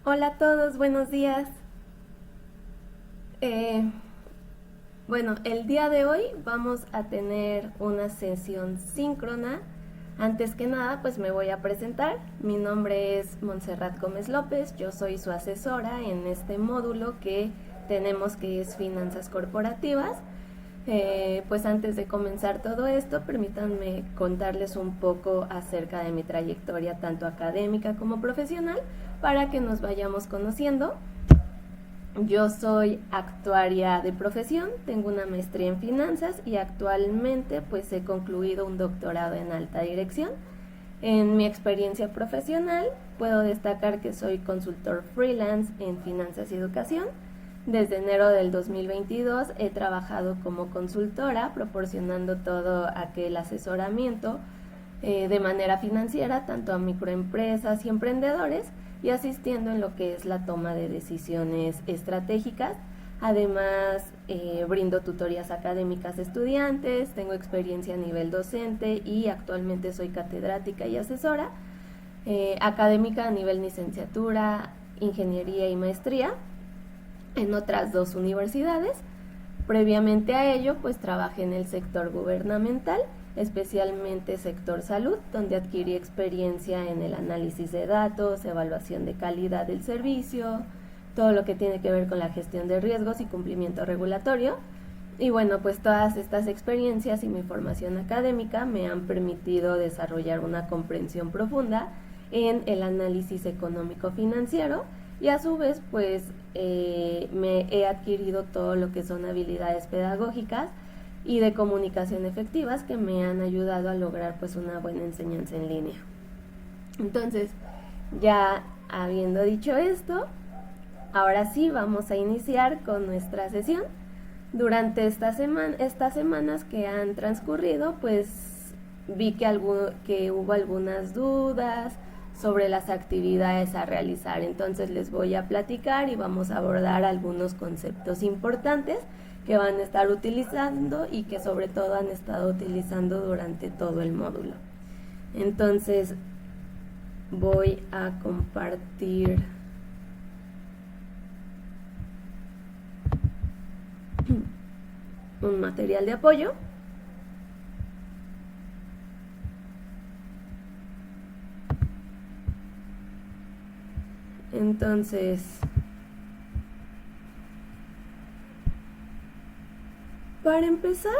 Hola a todos, buenos días. Eh, el día de hoy vamos a tener una sesión síncrona. Antes que nada, pues me voy a presentar. Mi nombre es Montserrat Gómez López, yo soy su asesora en este módulo que tenemos que es Finanzas Corporativas. Pues antes de comenzar todo esto, permítanme contarles un poco acerca de mi trayectoria tanto académica como profesional para que nos vayamos conociendo. Yo soy actuaria de profesión, tengo una maestría en finanzas y actualmente pues he concluido un doctorado en alta dirección. En mi experiencia profesional puedo destacar que soy consultor freelance en finanzas y educación. Desde enero del 2022 he trabajado como consultora proporcionando todo aquel asesoramiento de manera financiera tanto a microempresas y emprendedores y asistiendo en lo que es la toma de decisiones estratégicas. Además, brindo tutorías académicas a estudiantes, tengo experiencia a nivel docente y actualmente soy catedrática y asesora, académica a nivel licenciatura, ingeniería y maestría en otras dos universidades. Previamente a ello, pues trabajé en el sector gubernamental, especialmente sector salud, donde adquirí experiencia en el análisis de datos, evaluación de calidad del servicio, todo lo que tiene que ver con la gestión de riesgos y cumplimiento regulatorio. Y bueno, pues todas estas experiencias y mi formación académica me han permitido desarrollar una comprensión profunda en el análisis económico financiero y a su vez pues me he adquirido todo lo que son habilidades pedagógicas y de comunicación efectivas que me han ayudado a lograr pues una buena enseñanza en línea. Entonces, ya habiendo dicho esto, ahora sí vamos a iniciar con nuestra sesión. Durante estas semanas que han transcurrido, pues vi que hubo algunas dudas sobre las actividades a realizar. Entonces les voy a platicar y vamos a abordar algunos conceptos importantes que van a estar utilizando y que sobre todo han estado utilizando durante todo el módulo. Entonces voy a compartir un material de apoyo. Entonces, para empezar,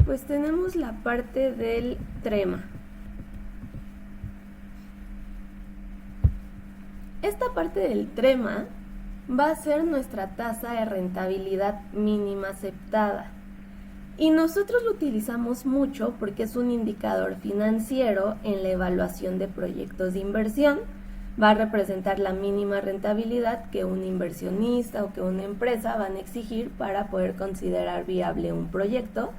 pues tenemos la parte del trema. Esta parte del trema va a ser nuestra tasa de rentabilidad mínima aceptada. Y nosotros lo utilizamos mucho porque es un indicador financiero en la evaluación de proyectos de inversión. Va a representar la mínima rentabilidad que un inversionista o que una empresa van a exigir para poder considerar viable un proyecto,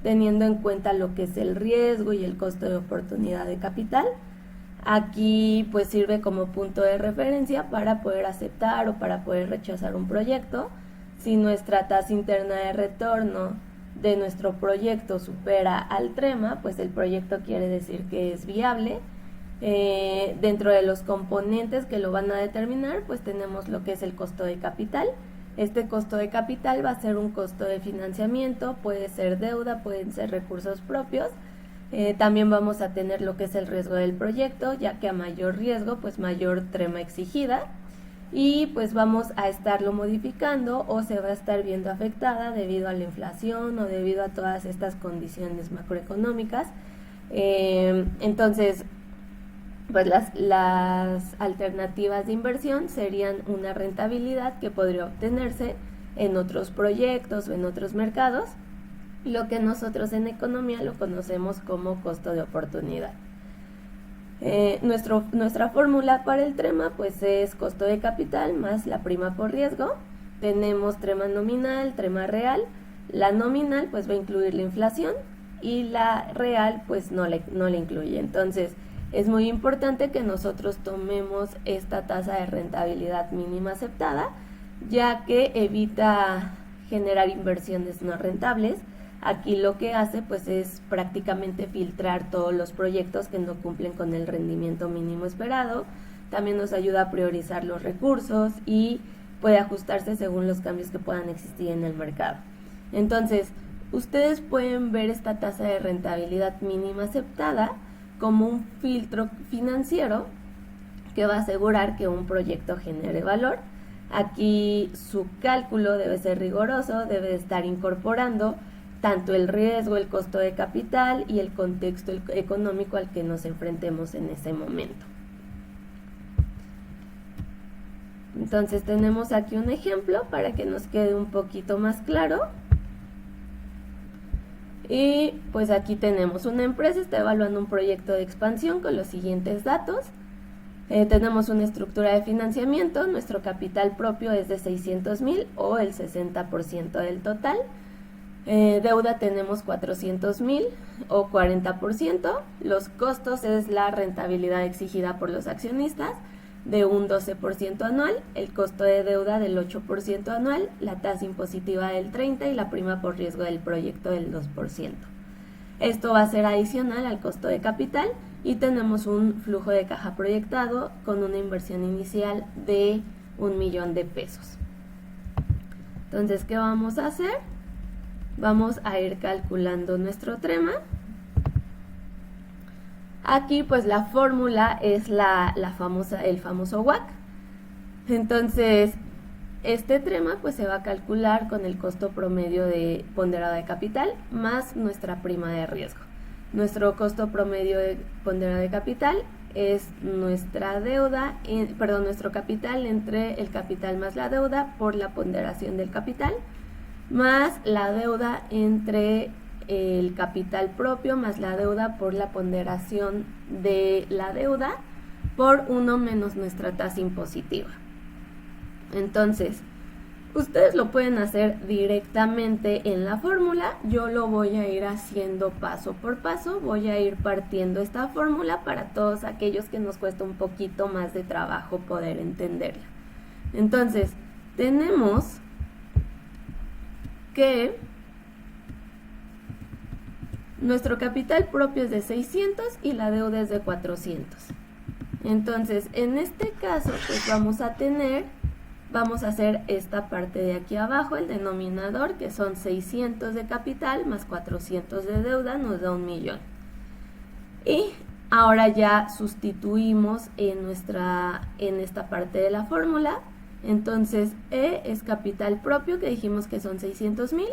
teniendo en cuenta lo que es el riesgo y el costo de oportunidad de capital. Aquí pues sirve como punto de referencia para poder aceptar o para poder rechazar un proyecto. Si nuestra tasa interna de retorno de nuestro proyecto supera al trema, pues el proyecto quiere decir que es viable. Dentro de los componentes que lo van a determinar, pues tenemos lo que es el costo de capital. Este costo de capital va a ser un costo de financiamiento, puede ser deuda, pueden ser recursos propios. También vamos a tener lo que es el riesgo del proyecto, ya que a mayor riesgo, pues mayor trema exigida. Y pues vamos a estarlo modificando o se va a estar viendo afectada debido a la inflación o debido a todas estas condiciones macroeconómicas. Entonces, pues las alternativas de inversión serían una rentabilidad que podría obtenerse en otros proyectos o en otros mercados, lo que nosotros en economía lo conocemos como costo de oportunidad. Nuestra fórmula para el trema pues es costo de capital más la prima por riesgo. Tenemos trema nominal, trema real. La nominal pues va a incluir la inflación y la real pues no la incluye. Entonces es muy importante que nosotros tomemos esta tasa de rentabilidad mínima aceptada, ya que evita generar inversiones no rentables. Aquí lo que hace pues es prácticamente filtrar todos los proyectos que no cumplen con el rendimiento mínimo esperado, también nos ayuda a priorizar los recursos y puede ajustarse según los cambios que puedan existir en el mercado. Entonces, ustedes pueden ver esta tasa de rentabilidad mínima aceptada como un filtro financiero que va a asegurar que un proyecto genere valor. Aquí su cálculo debe ser riguroso, debe estar incorporando tanto el riesgo, el costo de capital y el contexto económico al que nos enfrentemos en ese momento. Entonces tenemos aquí un ejemplo para que nos quede un poquito más claro. Y pues aquí tenemos una empresa, está evaluando un proyecto de expansión con los siguientes datos. Tenemos una estructura de financiamiento, nuestro capital propio es de 600,000 o el 60% del total. Deuda tenemos 400,000 o 40%. Los costos es la rentabilidad exigida por los accionistas de un 12% anual, el costo de deuda del 8% anual, la tasa impositiva del 30% y la prima por riesgo del proyecto del 2%. Esto va a ser adicional al costo de capital y tenemos un flujo de caja proyectado con una inversión inicial de 1,000,000 de pesos. Entonces, ¿qué vamos a hacer? Vamos a ir calculando nuestro trema. Aquí pues la fórmula es el famoso WACC. Entonces, este trema pues se va a calcular con el costo promedio de ponderado de capital más nuestra prima de riesgo. Nuestro costo promedio de ponderado de capital es nuestra deuda, nuestro capital entre el capital más la deuda por la ponderación del capital, más la deuda entre el capital propio más la deuda por la ponderación de la deuda por 1 menos nuestra tasa impositiva. Entonces, ustedes lo pueden hacer directamente en la fórmula. Yo lo voy a ir haciendo paso por paso. Voy a ir partiendo esta fórmula para todos aquellos que nos cuesta un poquito más de trabajo poder entenderla. Entonces, tenemos que nuestro capital propio es de 600 y la deuda es de 400. Entonces, en este caso, pues vamos a hacer esta parte de aquí abajo, el denominador, que son 600 de capital más 400 de deuda, nos da 1,000,000. Y ahora ya sustituimos en esta parte de la fórmula. Entonces, E es capital propio, que dijimos que son 600,000.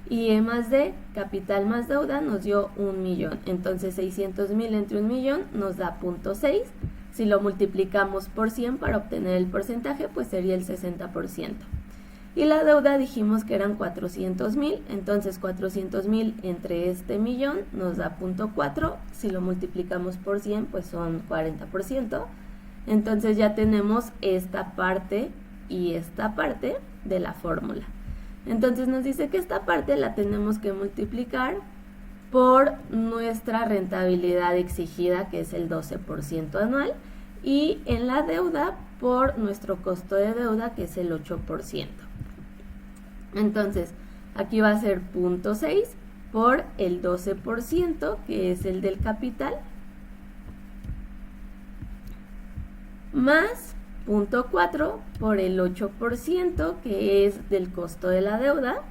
Y E más D, capital más deuda, nos dio 1,000,000. Entonces 600,000 entre 1,000,000 nos da 0.6. Si lo multiplicamos por 100 para obtener el porcentaje, pues sería el 60%. Y la deuda dijimos que eran 400,000. Entonces 400,000 entre este millón nos da 0.4. Si lo multiplicamos por 100, pues son 40%. Entonces ya tenemos esta parte y esta parte de la fórmula. Entonces nos dice que esta parte la tenemos que multiplicar por nuestra rentabilidad exigida, que es el 12% anual, y en la deuda por nuestro costo de deuda, que es el 8%. Entonces, aquí va a ser 0.6 por el 12%, que es el del capital, más 0.4 por el 8%, que es del costo de la deuda.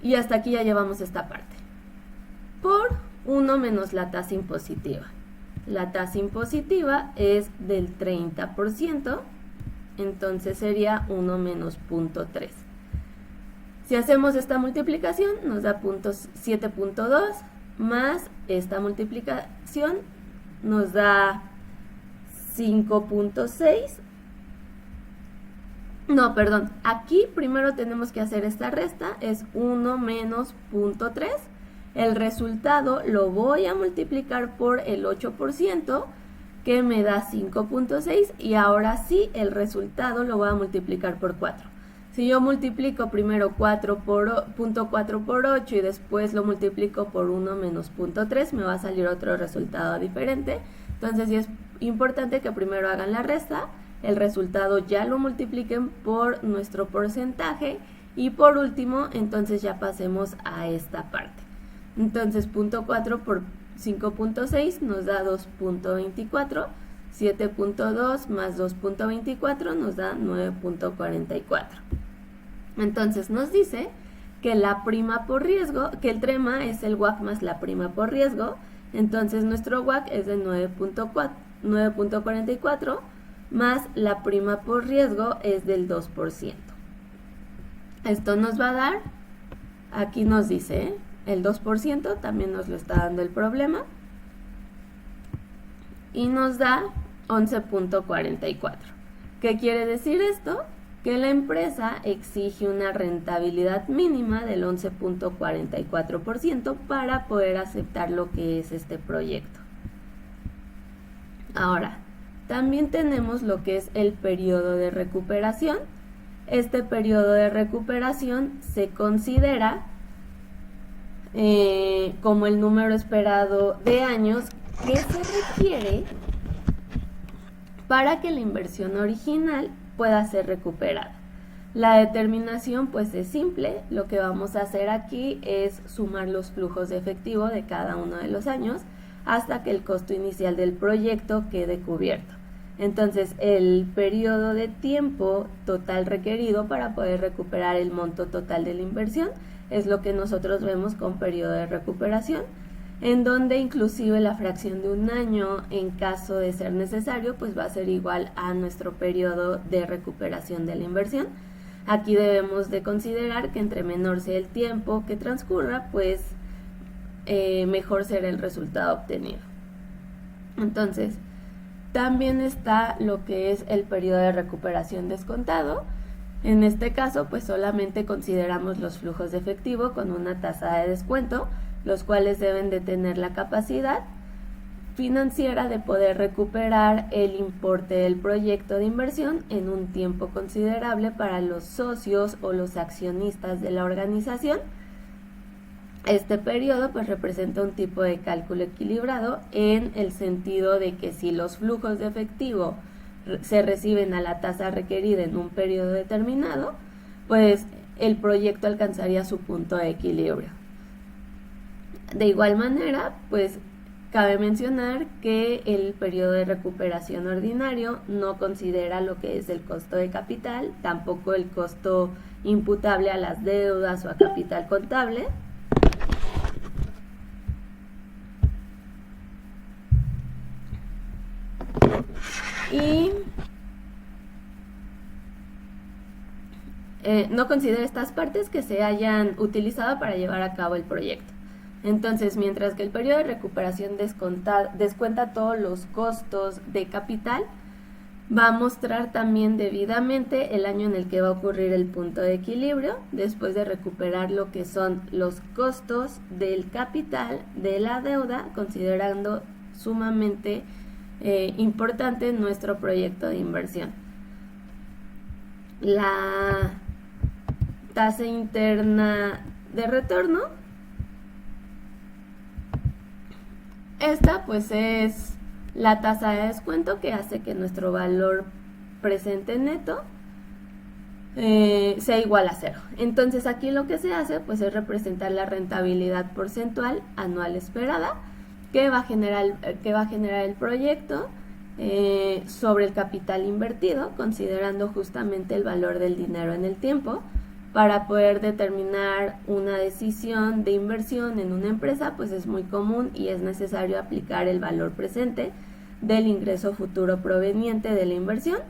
Y hasta aquí ya llevamos esta parte. Por 1 menos la tasa impositiva. La tasa impositiva es del 30%, entonces sería 1 menos 0.3. Si hacemos esta multiplicación, nos da 7.2, más esta multiplicación nos da 5.6. No, perdón, aquí primero tenemos que hacer esta resta, es 1 menos 0.3. El resultado lo voy a multiplicar por el 8%, que me da 5.6, y ahora sí el resultado lo voy a multiplicar por 4. Si yo multiplico primero 0.4 por 8 y después lo multiplico por 1 menos 0.3, me va a salir otro resultado diferente. Entonces sí es importante que primero hagan la resta, el resultado ya lo multipliquen por nuestro porcentaje y por último entonces ya pasemos a esta parte. Entonces 0.4 por 5.6 nos da 2.24, 7.2 más 2.24 nos da 9.44. Entonces nos dice que la prima por riesgo, que el trema es el WACC más la prima por riesgo, entonces nuestro WACC es de 9.44 más la prima por riesgo es del 2%. Esto nos va a dar, aquí nos dice, el 2%, también nos lo está dando el problema, y nos da 11.44. ¿Qué quiere decir esto? Que la empresa exige una rentabilidad mínima del 11.44% para poder aceptar lo que es este proyecto. Ahora, también tenemos lo que es el periodo de recuperación. Este periodo de recuperación se considera como el número esperado de años que se requiere para que la inversión original pueda ser recuperada. La determinación pues es simple, lo que vamos a hacer aquí es sumar los flujos de efectivo de cada uno de los años hasta que el costo inicial del proyecto quede cubierto. Entonces el periodo de tiempo total requerido para poder recuperar el monto total de la inversión es lo que nosotros vemos con periodo de recuperación, en donde inclusive la fracción de un año, en caso de ser necesario, pues va a ser igual a nuestro periodo de recuperación de la inversión. Aquí debemos de considerar que entre menor sea el tiempo que transcurra, pues mejor será el resultado obtenido. Entonces, también está lo que es el periodo de recuperación descontado. En este caso, pues solamente consideramos los flujos de efectivo con una tasa de descuento, los cuales deben de tener la capacidad financiera de poder recuperar el importe del proyecto de inversión en un tiempo considerable para los socios o los accionistas de la organización. Este periodo pues representa un tipo de cálculo equilibrado en el sentido de que si los flujos de efectivo se reciben a la tasa requerida en un periodo determinado, pues el proyecto alcanzaría su punto de equilibrio. De igual manera, pues cabe mencionar que el periodo de recuperación ordinario no considera lo que es el costo de capital, tampoco el costo imputable a las deudas o a capital contable. Y no considera estas partes que se hayan utilizado para llevar a cabo el proyecto. Entonces, mientras que el periodo de recuperación descuenta todos los costos de capital, va a mostrar también debidamente el año en el que va a ocurrir el punto de equilibrio, después de recuperar lo que son los costos del capital de la deuda, considerando sumamente importante nuestro proyecto de inversión. La tasa interna de retorno, esta pues es la tasa de descuento que hace que nuestro valor presente neto sea igual a cero. Entonces aquí lo que se hace pues es representar la rentabilidad porcentual anual esperada que va a generar el proyecto sobre el capital invertido, considerando justamente el valor del dinero en el tiempo. Para poder determinar una decisión de inversión en una empresa, pues es muy común y es necesario aplicar el valor presente del ingreso futuro proveniente de la inversión.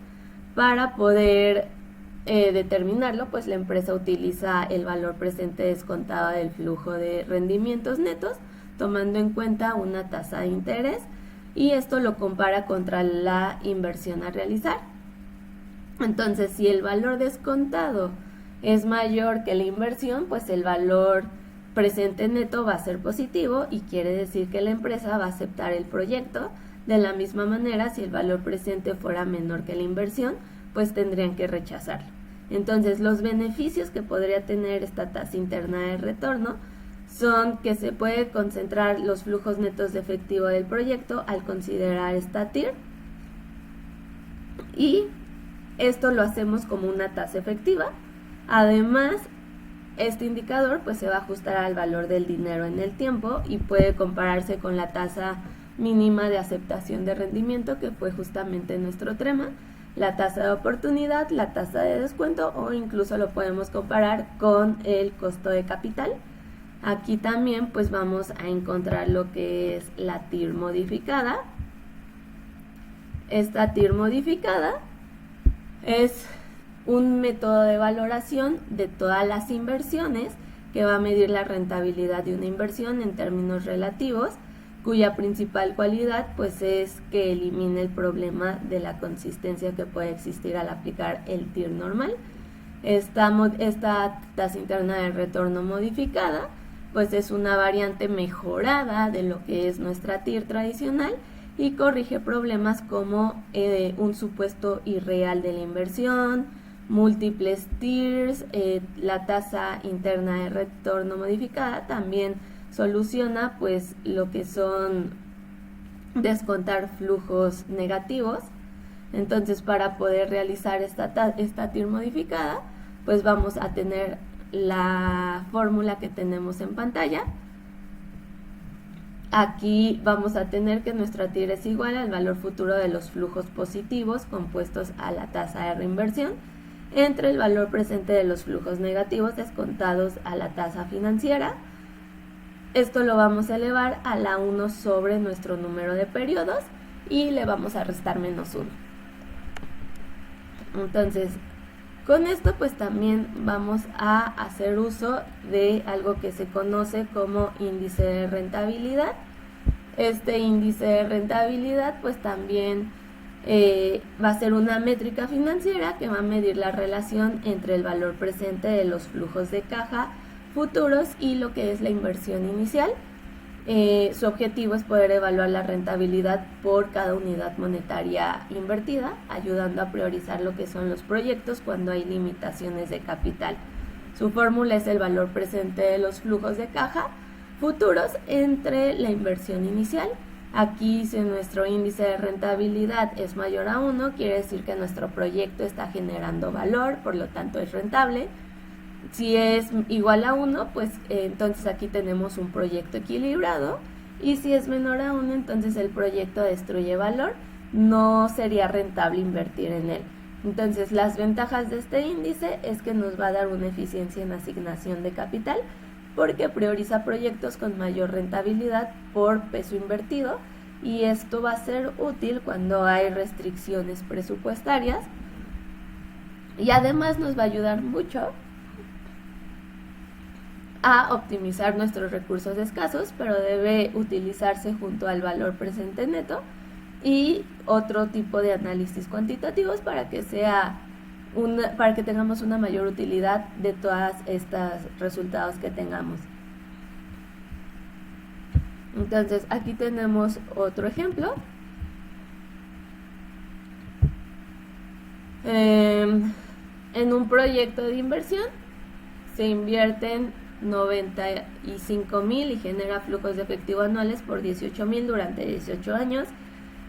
Para poder determinarlo, pues la empresa utiliza el valor presente descontado del flujo de rendimientos netos, tomando en cuenta una tasa de interés, y esto lo compara contra la inversión a realizar. Entonces, si el valor descontado es mayor que la inversión, pues el valor presente neto va a ser positivo y quiere decir que la empresa va a aceptar el proyecto. De la misma manera, si el valor presente fuera menor que la inversión, pues tendrían que rechazarlo. Entonces, los beneficios que podría tener esta tasa interna de retorno son que se puede concentrar los flujos netos de efectivo del proyecto al considerar esta TIR, y esto lo hacemos como una tasa efectiva. Además, Este indicador pues se va a ajustar al valor del dinero en el tiempo y puede compararse con la tasa mínima de aceptación de rendimiento, que fue justamente nuestro tema, la tasa de oportunidad, la tasa de descuento, o incluso lo podemos comparar con el costo de capital. Aquí también pues vamos a encontrar lo que es la TIR modificada. Esta TIR modificada es un método de valoración de todas las inversiones que va a medir la rentabilidad de una inversión en términos relativos, cuya principal cualidad pues es que elimine el problema de la consistencia que puede existir al aplicar el TIR normal. Esta tasa interna de retorno modificada pues es una variante mejorada de lo que es nuestra TIR tradicional y corrige problemas como un supuesto irreal de la inversión, múltiples TIRs. La tasa interna de retorno modificada también soluciona pues lo que son descontar flujos negativos. Entonces, para poder realizar esta TIR modificada, pues vamos a tener la fórmula que tenemos en pantalla. Aquí vamos a tener que nuestra TIR es igual al valor futuro de los flujos positivos compuestos a la tasa de reinversión entre el valor presente de los flujos negativos descontados a la tasa financiera. Esto lo vamos a elevar a la 1 sobre nuestro número de periodos y le vamos a restar menos 1. Entonces, con esto pues también vamos a hacer uso de algo que se conoce como índice de rentabilidad. Este índice de rentabilidad pues también va a ser una métrica financiera que va a medir la relación entre el valor presente de los flujos de caja futuros y lo que es la inversión inicial. Su objetivo es poder evaluar la rentabilidad por cada unidad monetaria invertida, ayudando a priorizar lo que son los proyectos cuando hay limitaciones de capital. Su fórmula es el valor presente de los flujos de caja futuros entre la inversión inicial. Aquí, si nuestro índice de rentabilidad es mayor a 1, quiere decir que nuestro proyecto está generando valor, por lo tanto es rentable. Si es igual a 1, pues entonces aquí tenemos un proyecto equilibrado, y si es menor a 1, entonces el proyecto destruye valor, no sería rentable invertir en él. Entonces, las ventajas de este índice es que nos va a dar una eficiencia en asignación de capital, porque prioriza proyectos con mayor rentabilidad por peso invertido, y esto va a ser útil cuando hay restricciones presupuestarias, y además nos va a ayudar mucho a optimizar nuestros recursos escasos, pero debe utilizarse junto al valor presente neto y otro tipo de análisis cuantitativos para que tengamos una mayor utilidad de todos estos resultados que tengamos. Entonces, aquí tenemos otro ejemplo. En un proyecto de inversión se invierten 95,000 y genera flujos de efectivo anuales por 18,000 durante 18 años.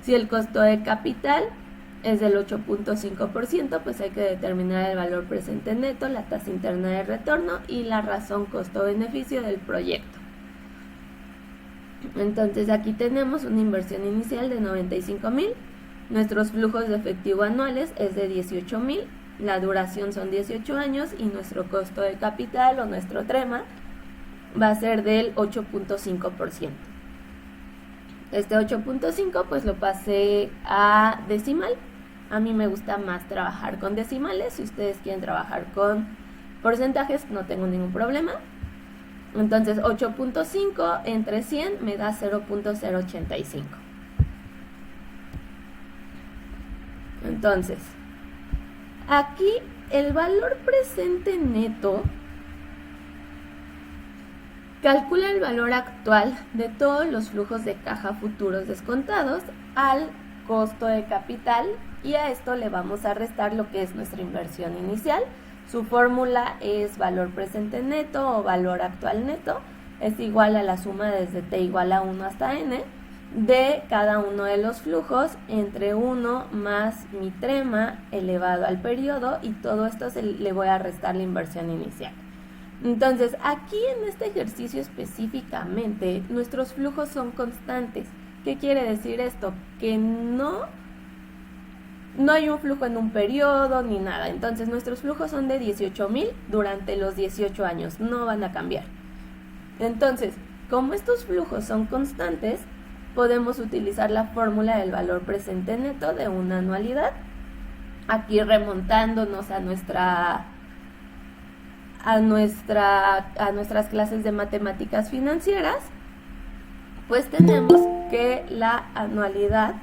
Si el costo de capital es del 8.5%, pues hay que determinar el valor presente neto, la tasa interna de retorno y la razón costo-beneficio del proyecto. Entonces, aquí tenemos una inversión inicial de 95,000, nuestros flujos de efectivo anuales es de 18,000, la duración son 18 años y nuestro costo de capital o nuestro TREMA va a ser del 8.5%. Este 8.5 pues lo pasé a decimal. A mí me gusta más trabajar con decimales. Si ustedes quieren trabajar con porcentajes, no tengo ningún problema. Entonces 8.5 entre 100 me da 0.085. Entonces, aquí el valor presente neto calcula el valor actual de todos los flujos de caja futuros descontados al costo de capital, y a esto le vamos a restar lo que es nuestra inversión inicial. Su fórmula es valor presente neto o valor actual neto, es igual a la suma desde t igual a 1 hasta n de cada uno de los flujos entre 1 más mi TREMA elevado al periodo, y todo esto le voy a restar la inversión inicial. Entonces, aquí en este ejercicio específicamente, nuestros flujos son constantes. ¿Qué quiere decir esto? Que no hay un flujo en un periodo ni nada. Entonces, nuestros flujos son de 18,000 durante los 18 años, no van a cambiar. Entonces, como estos flujos son constantes, podemos utilizar la fórmula del valor presente neto de una anualidad. Aquí remontándonos a nuestras clases de matemáticas financieras, pues tenemos que la anualidad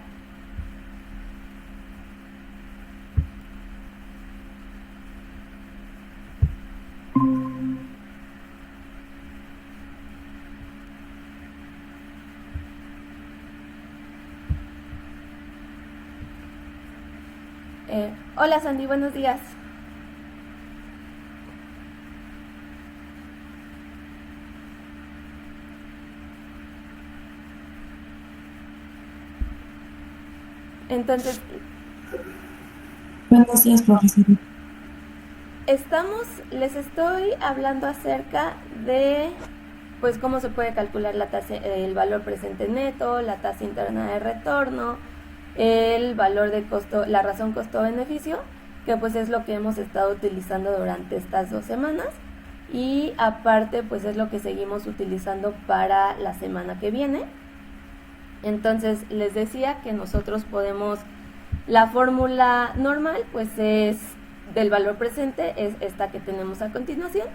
hola Sandy, buenos días. Entonces, buenos días, profesor. Les estoy hablando acerca de pues cómo se puede calcular la tasa, el valor presente neto, la tasa interna de retorno, el valor de costo, la razón costo-beneficio, que pues es lo que hemos estado utilizando durante estas 2 semanas, y aparte pues es lo que seguimos utilizando para la semana que viene. Entonces les decía que nosotros podemos, la fórmula normal pues es del valor presente, es esta que tenemos a continuación,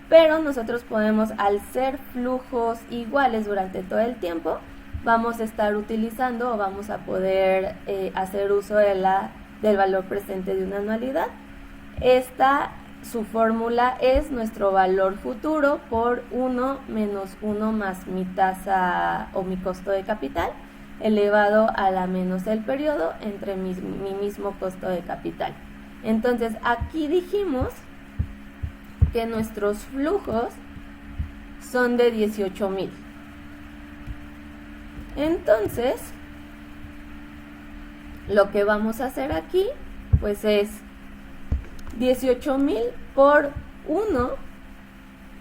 pero nosotros podemos, al ser flujos iguales durante todo el tiempo, vamos a estar utilizando o vamos a poder hacer uso del valor presente de una anualidad. Su fórmula es nuestro valor futuro por 1 menos 1 más mi tasa o mi costo de capital elevado a la menos el periodo entre mi mismo costo de capital. Entonces aquí dijimos que nuestros flujos son de 18,000. Entonces lo que vamos a hacer aquí pues es 18,000 por 1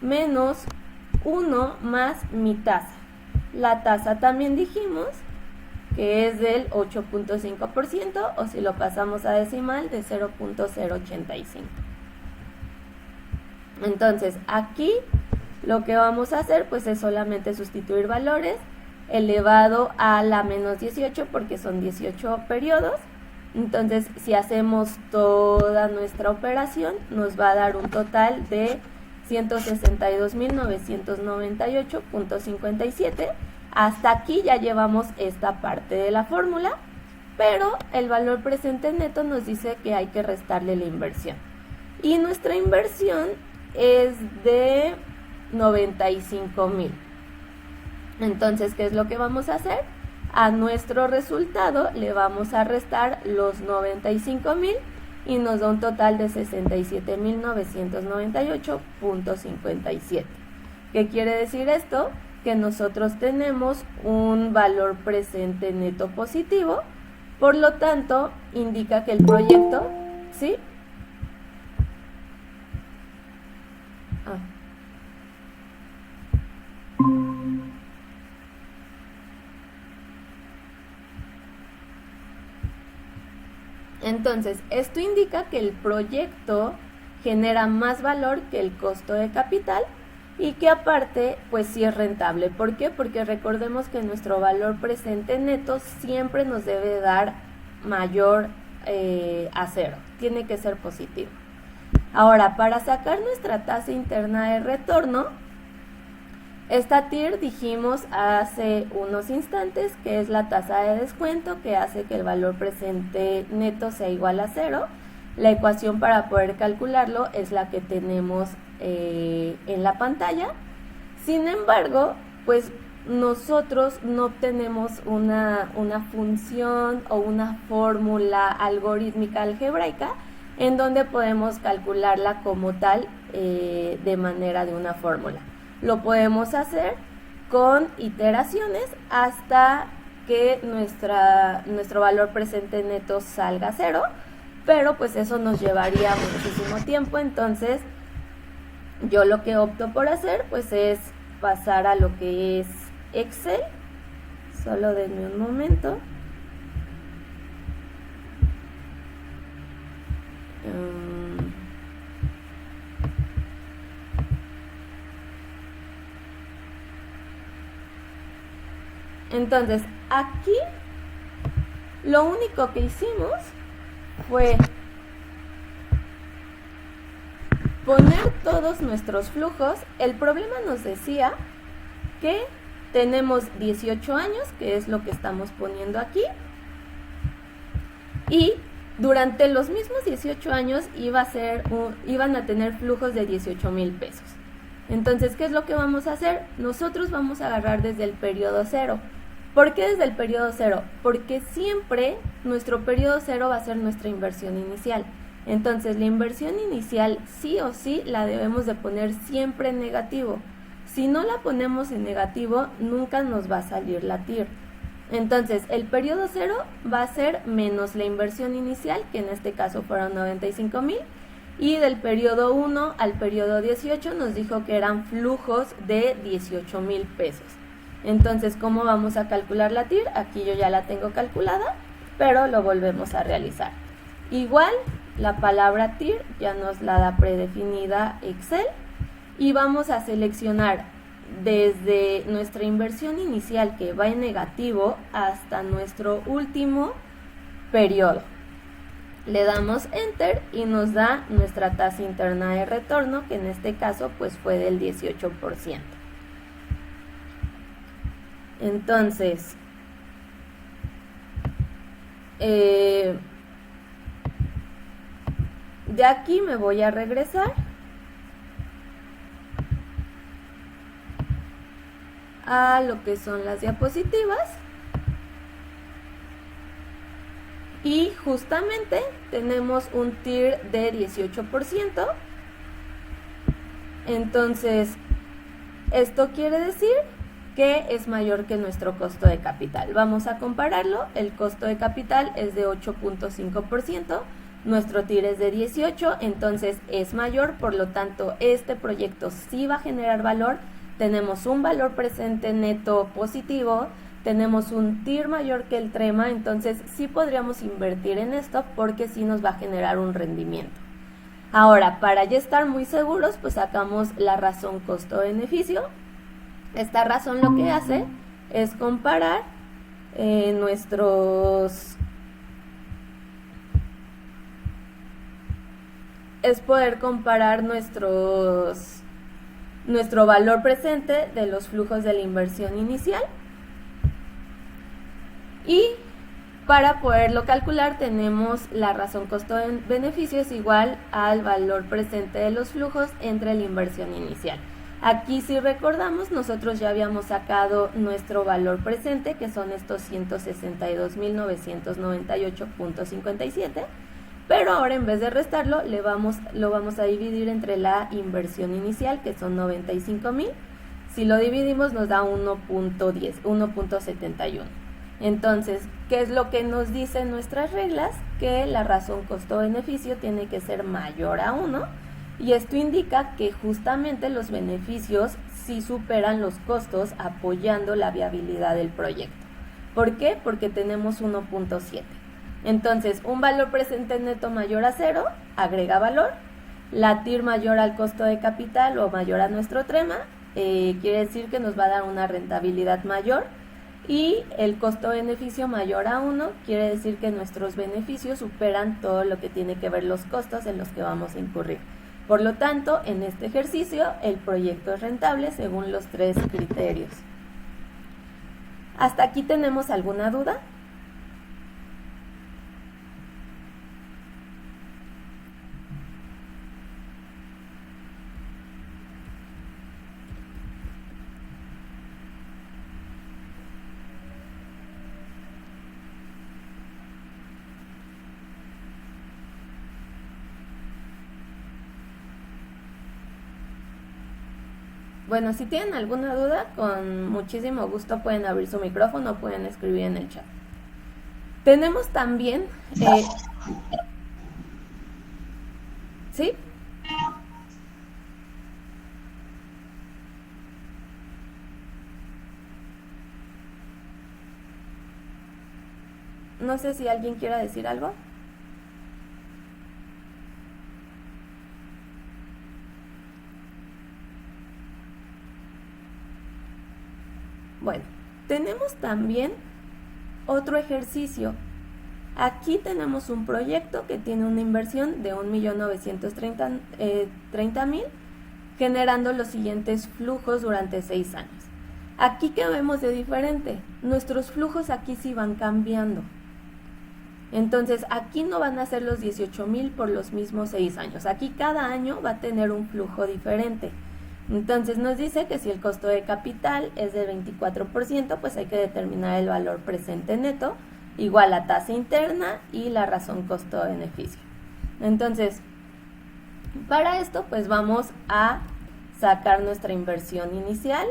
menos 1 más mi tasa. La tasa también dijimos que es del 8.5%, o si lo pasamos a decimal, de 0.085. Entonces aquí lo que vamos a hacer pues es solamente sustituir valores elevado a la menos 18 porque son 18 periodos. Entonces si hacemos toda nuestra operación nos va a dar un total de 162,998.57. Hasta aquí ya llevamos esta parte de la fórmula, pero el valor presente neto nos dice que hay que restarle la inversión. Y nuestra inversión es de 95,000. Entonces, ¿qué es lo que vamos a hacer? A nuestro resultado le vamos a restar los 95,000 y nos da un total de 67,998.57. ¿Qué quiere decir esto? Que nosotros tenemos un valor presente neto positivo, por lo tanto indica que el proyecto, ¿sí? Entonces, esto indica que el proyecto genera más valor que el costo de capital y que aparte, pues sí es rentable. ¿Por qué? Porque recordemos que nuestro valor presente neto siempre nos debe dar mayor a cero. Tiene que ser positivo. Ahora, para sacar nuestra tasa interna de retorno, esta TIR dijimos hace unos instantes que es la tasa de descuento que hace que el valor presente neto sea igual a 0. La ecuación para poder calcularlo es la que tenemos en la pantalla. Sin embargo, pues nosotros no tenemos una función o una fórmula algorítmica algebraica en donde podemos calcularla como tal de manera de una fórmula. Lo podemos hacer con iteraciones hasta que nuestro valor presente neto salga a 0, pero pues eso nos llevaría muchísimo tiempo. Entonces Yo lo que opto por hacer pues es pasar a lo que es Excel. Solo denme un momento. Entonces, aquí lo único que hicimos fue poner todos nuestros flujos. El problema nos decía que tenemos 18 años, que es lo que estamos poniendo aquí, y durante los mismos 18 años iban a tener flujos de 18,000 pesos. Entonces, ¿qué es lo que vamos a hacer? Nosotros vamos a agarrar desde el periodo 0. ¿Por qué desde el periodo 0? Porque siempre nuestro periodo 0 va a ser nuestra inversión inicial. Entonces, la inversión inicial sí o sí la debemos de poner siempre en negativo. Si no la ponemos en negativo, nunca nos va a salir la TIR. Entonces, el periodo 0 va a ser menos la inversión inicial, que en este caso fueron 95,000, y del periodo 1 al periodo 18 nos dijo que eran flujos de 18,000 pesos. Entonces, ¿cómo vamos a calcular la TIR? Aquí yo ya la tengo calculada, pero lo volvemos a realizar. Igual, la palabra TIR ya nos la da predefinida Excel, y vamos a seleccionar desde nuestra inversión inicial, que va en negativo, hasta nuestro último periodo. Le damos Enter y nos da nuestra tasa interna de retorno, que en este caso pues fue del 18%. Entonces, de aquí me voy a regresar a lo que son las diapositivas, y justamente tenemos un TIR de 18%. Entonces, esto quiere decir que es mayor que nuestro costo de capital. Vamos a compararlo. El costo de capital es de 8.5%, nuestro TIR es de 18%, entonces es mayor, por lo tanto este proyecto sí va a generar valor. Tenemos un valor presente neto positivo, tenemos un TIR mayor que el TREMA, entonces sí podríamos invertir en esto porque sí nos va a generar un rendimiento. Ahora, para ya estar muy seguros, pues sacamos la razón costo-beneficio. Esta razón lo que hace es comparar nuestro valor presente de los flujos de la inversión inicial, y para poderlo calcular tenemos la razón costo-beneficio es igual al valor presente de los flujos entre la inversión inicial. Aquí, si recordamos, nosotros ya habíamos sacado nuestro valor presente, que son estos 162,998.57, pero ahora en vez de restarlo, lo vamos a dividir entre la inversión inicial, que son 95,000. Si lo dividimos nos da 1.71. Entonces, ¿qué es lo que nos dicen nuestras reglas? Que la razón costo-beneficio tiene que ser mayor a 1, y esto indica que justamente los beneficios sí superan los costos, apoyando la viabilidad del proyecto. ¿Por qué? Porque tenemos 1.7. Entonces, un valor presente neto mayor a 0 agrega valor, la TIR mayor al costo de capital o mayor a nuestro TREMA, quiere decir que nos va a dar una rentabilidad mayor, y el costo-beneficio mayor a 1 quiere decir que nuestros beneficios superan todo lo que tiene que ver los costos en los que vamos a incurrir. Por lo tanto, en este ejercicio, el proyecto es rentable según los 3 criterios. ¿Hasta aquí tenemos alguna duda? Bueno, si tienen alguna duda, con muchísimo gusto pueden abrir su micrófono o pueden escribir en el chat. Tenemos también... ¿Sí? No sé si alguien quiera decir algo. Bueno, tenemos también otro ejercicio. Aquí tenemos un proyecto que tiene una inversión de 1.930.000, generando los siguientes flujos durante 6 años. Aquí, ¿qué vemos de diferente? Nuestros flujos aquí sí van cambiando. Entonces, aquí no van a ser los 18,000 por los mismos 6 años. Aquí cada año va a tener un flujo diferente. Entonces nos dice que si el costo de capital es de 24%, pues hay que determinar el valor presente neto igual a tasa interna y la razón costo-beneficio. Entonces, para esto pues vamos a sacar nuestra inversión inicial,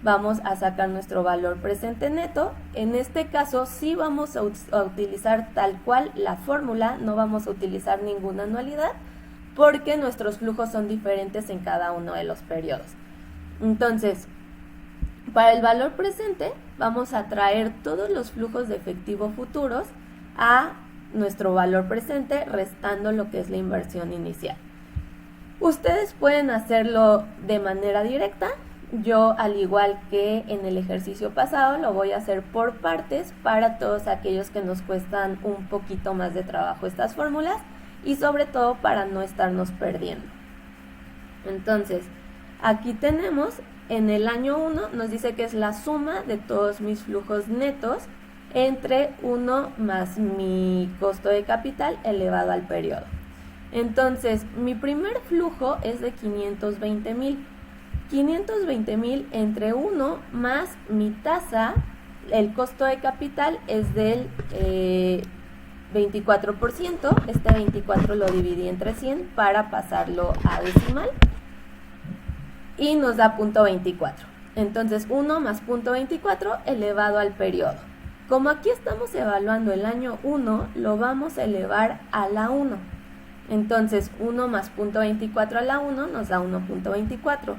vamos a sacar nuestro valor presente neto. En este caso sí vamos a utilizar tal cual la fórmula, no vamos a utilizar ninguna anualidad, porque nuestros flujos son diferentes en cada uno de los periodos. Entonces, para el valor presente, vamos a traer todos los flujos de efectivo futuros a nuestro valor presente, restando lo que es la inversión inicial. Ustedes pueden hacerlo de manera directa. Yo, al igual que en el ejercicio pasado, lo voy a hacer por partes para todos aquellos que nos cuestan un poquito más de trabajo estas fórmulas, y sobre todo para no estarnos perdiendo. Entonces, aquí tenemos en el año 1, nos dice que es la suma de todos mis flujos netos entre 1 más mi costo de capital elevado al periodo. Entonces, mi primer flujo es de 520,000. 520,000 entre 1 más mi tasa, el costo de capital es del 24%, este 24 lo dividí entre 100 para pasarlo a decimal y nos da 0.24. Entonces 1 más 0.24 elevado al periodo. Como aquí estamos evaluando el año 1, lo vamos a elevar a la 1. Entonces 1 más 0.24 a la 1 nos da 1.24.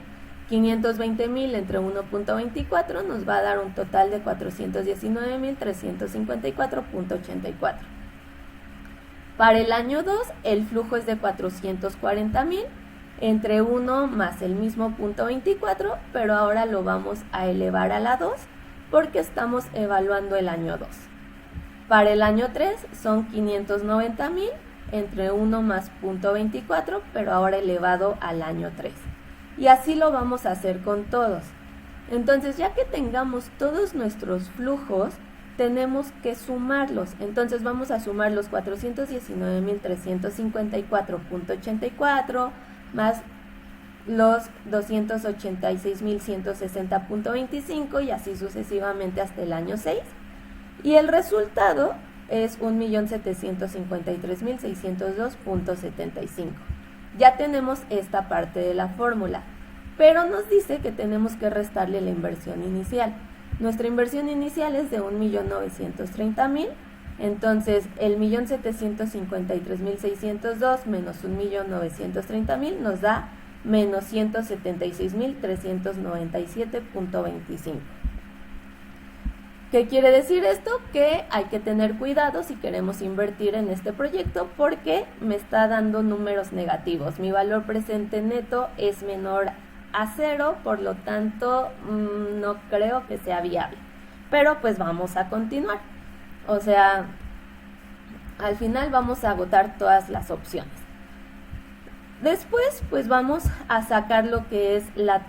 520,000 entre 1.24 nos va a dar un total de 419,354.84. Para el año 2, el flujo es de 440,000 entre 1 más el mismo 0.24, pero ahora lo vamos a elevar a la 2 porque estamos evaluando el año 2. Para el año 3 son 590,000 entre 1 más 0.24, pero ahora elevado al año 3. Y así lo vamos a hacer con todos. Entonces, ya que tengamos todos nuestros flujos, tenemos que sumarlos. Entonces vamos a sumar los 419,354.84 más los 286,160.25 y así sucesivamente hasta el año 6. Y el resultado es 1,753,602.75. Ya tenemos esta parte de la fórmula, pero nos dice que tenemos que restarle la inversión inicial. Nuestra inversión inicial es de 1.930.000, entonces el 1.753.602 menos 1.930.000 nos da menos 176.397.25. ¿Qué quiere decir esto? Que hay que tener cuidado si queremos invertir en este proyecto porque me está dando números negativos. Mi valor presente neto es menor a 0, por lo tanto no creo que sea viable. Pero pues vamos a continuar. O sea, al final vamos a agotar todas las opciones. Después pues vamos a sacar lo que es la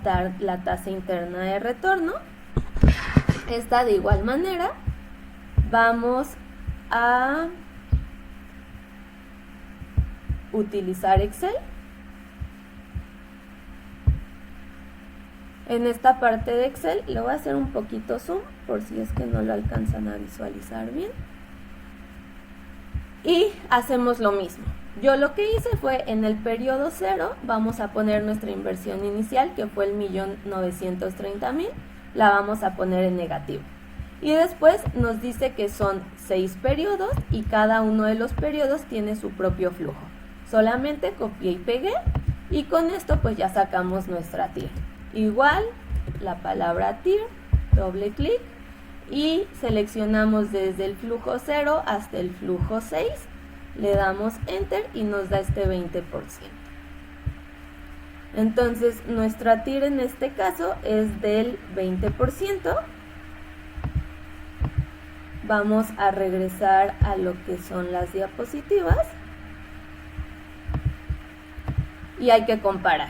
tasa interna de retorno. Esta de igual manera vamos a utilizar Excel. En esta parte de Excel le voy a hacer un poquito zoom por si es que no lo alcanzan a visualizar bien. Y hacemos lo mismo. Yo lo que hice fue en el periodo 0 vamos a poner nuestra inversión inicial que fue el 1.930.000. La vamos a poner en negativo. Y después nos dice que son 6 periodos y cada uno de los periodos tiene su propio flujo. Solamente copié y pegué y con esto pues ya sacamos nuestra TIR. Igual la palabra TIR, doble clic y seleccionamos desde el flujo 0 hasta el flujo 6, le damos Enter y nos da este 20%. Entonces nuestra TIR en este caso es del 20%. Vamos a regresar a lo que son las diapositivas y hay que comparar.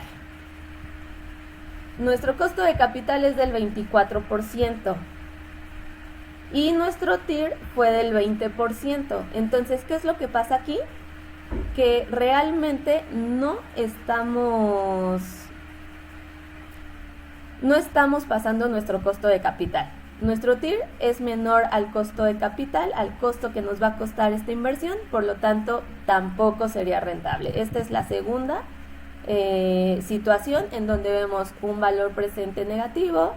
Nuestro costo de capital es del 24% y nuestro TIR fue del 20%. Entonces, ¿qué es lo que pasa aquí? Que realmente no estamos pasando nuestro costo de capital. Nuestro TIR es menor al costo de capital, al costo que nos va a costar esta inversión, por lo tanto tampoco sería rentable. Esta es la segunda situación en donde vemos un valor presente negativo,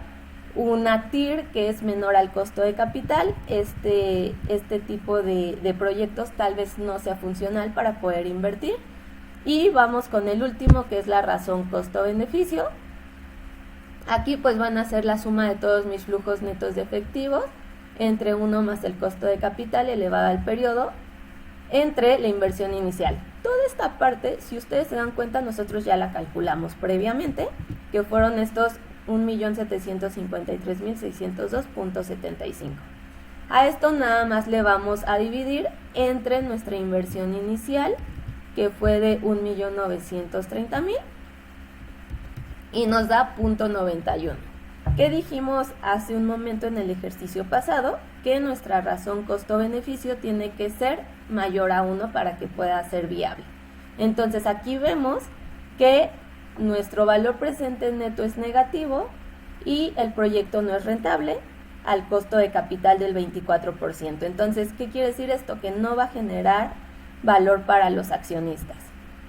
una TIR que es menor al costo de capital. Este tipo de proyectos tal vez no sea funcional para poder invertir. Y vamos con el último, que es la razón costo-beneficio. Aquí pues van a ser la suma de todos mis flujos netos de efectivos entre 1 más el costo de capital elevado al periodo entre la inversión inicial. Toda esta parte, si ustedes se dan cuenta, nosotros ya la calculamos previamente, que fueron estos 1.753.602.75. A esto nada más le vamos a dividir entre nuestra inversión inicial, que fue de 1.930.000, y nos da 0.91. ¿Qué dijimos hace un momento en el ejercicio pasado? Que nuestra razón costo-beneficio tiene que ser mayor a 1 para que pueda ser viable. Entonces aquí vemos que nuestro valor presente neto es negativo y el proyecto no es rentable al costo de capital del 24%. Entonces, ¿qué quiere decir esto? Que no va a generar valor para los accionistas.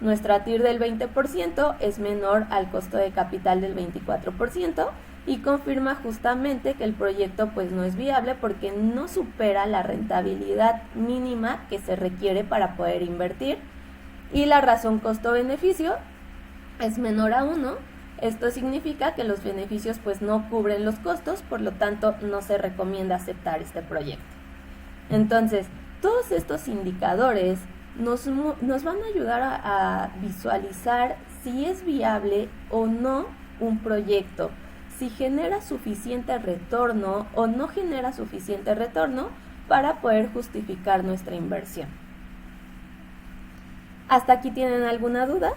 Nuestra TIR del 20% es menor al costo de capital del 24% y confirma justamente que el proyecto pues no es viable porque no supera la rentabilidad mínima que se requiere para poder invertir. Y la razón costo-beneficio es menor a 1. Esto significa que los beneficios pues no cubren los costos, por lo tanto no se recomienda aceptar este proyecto. Entonces, todos estos indicadores nos van a ayudar a visualizar si es viable o no un proyecto, si genera suficiente retorno o no genera suficiente retorno para poder justificar nuestra inversión. ¿Hasta aquí tienen alguna duda?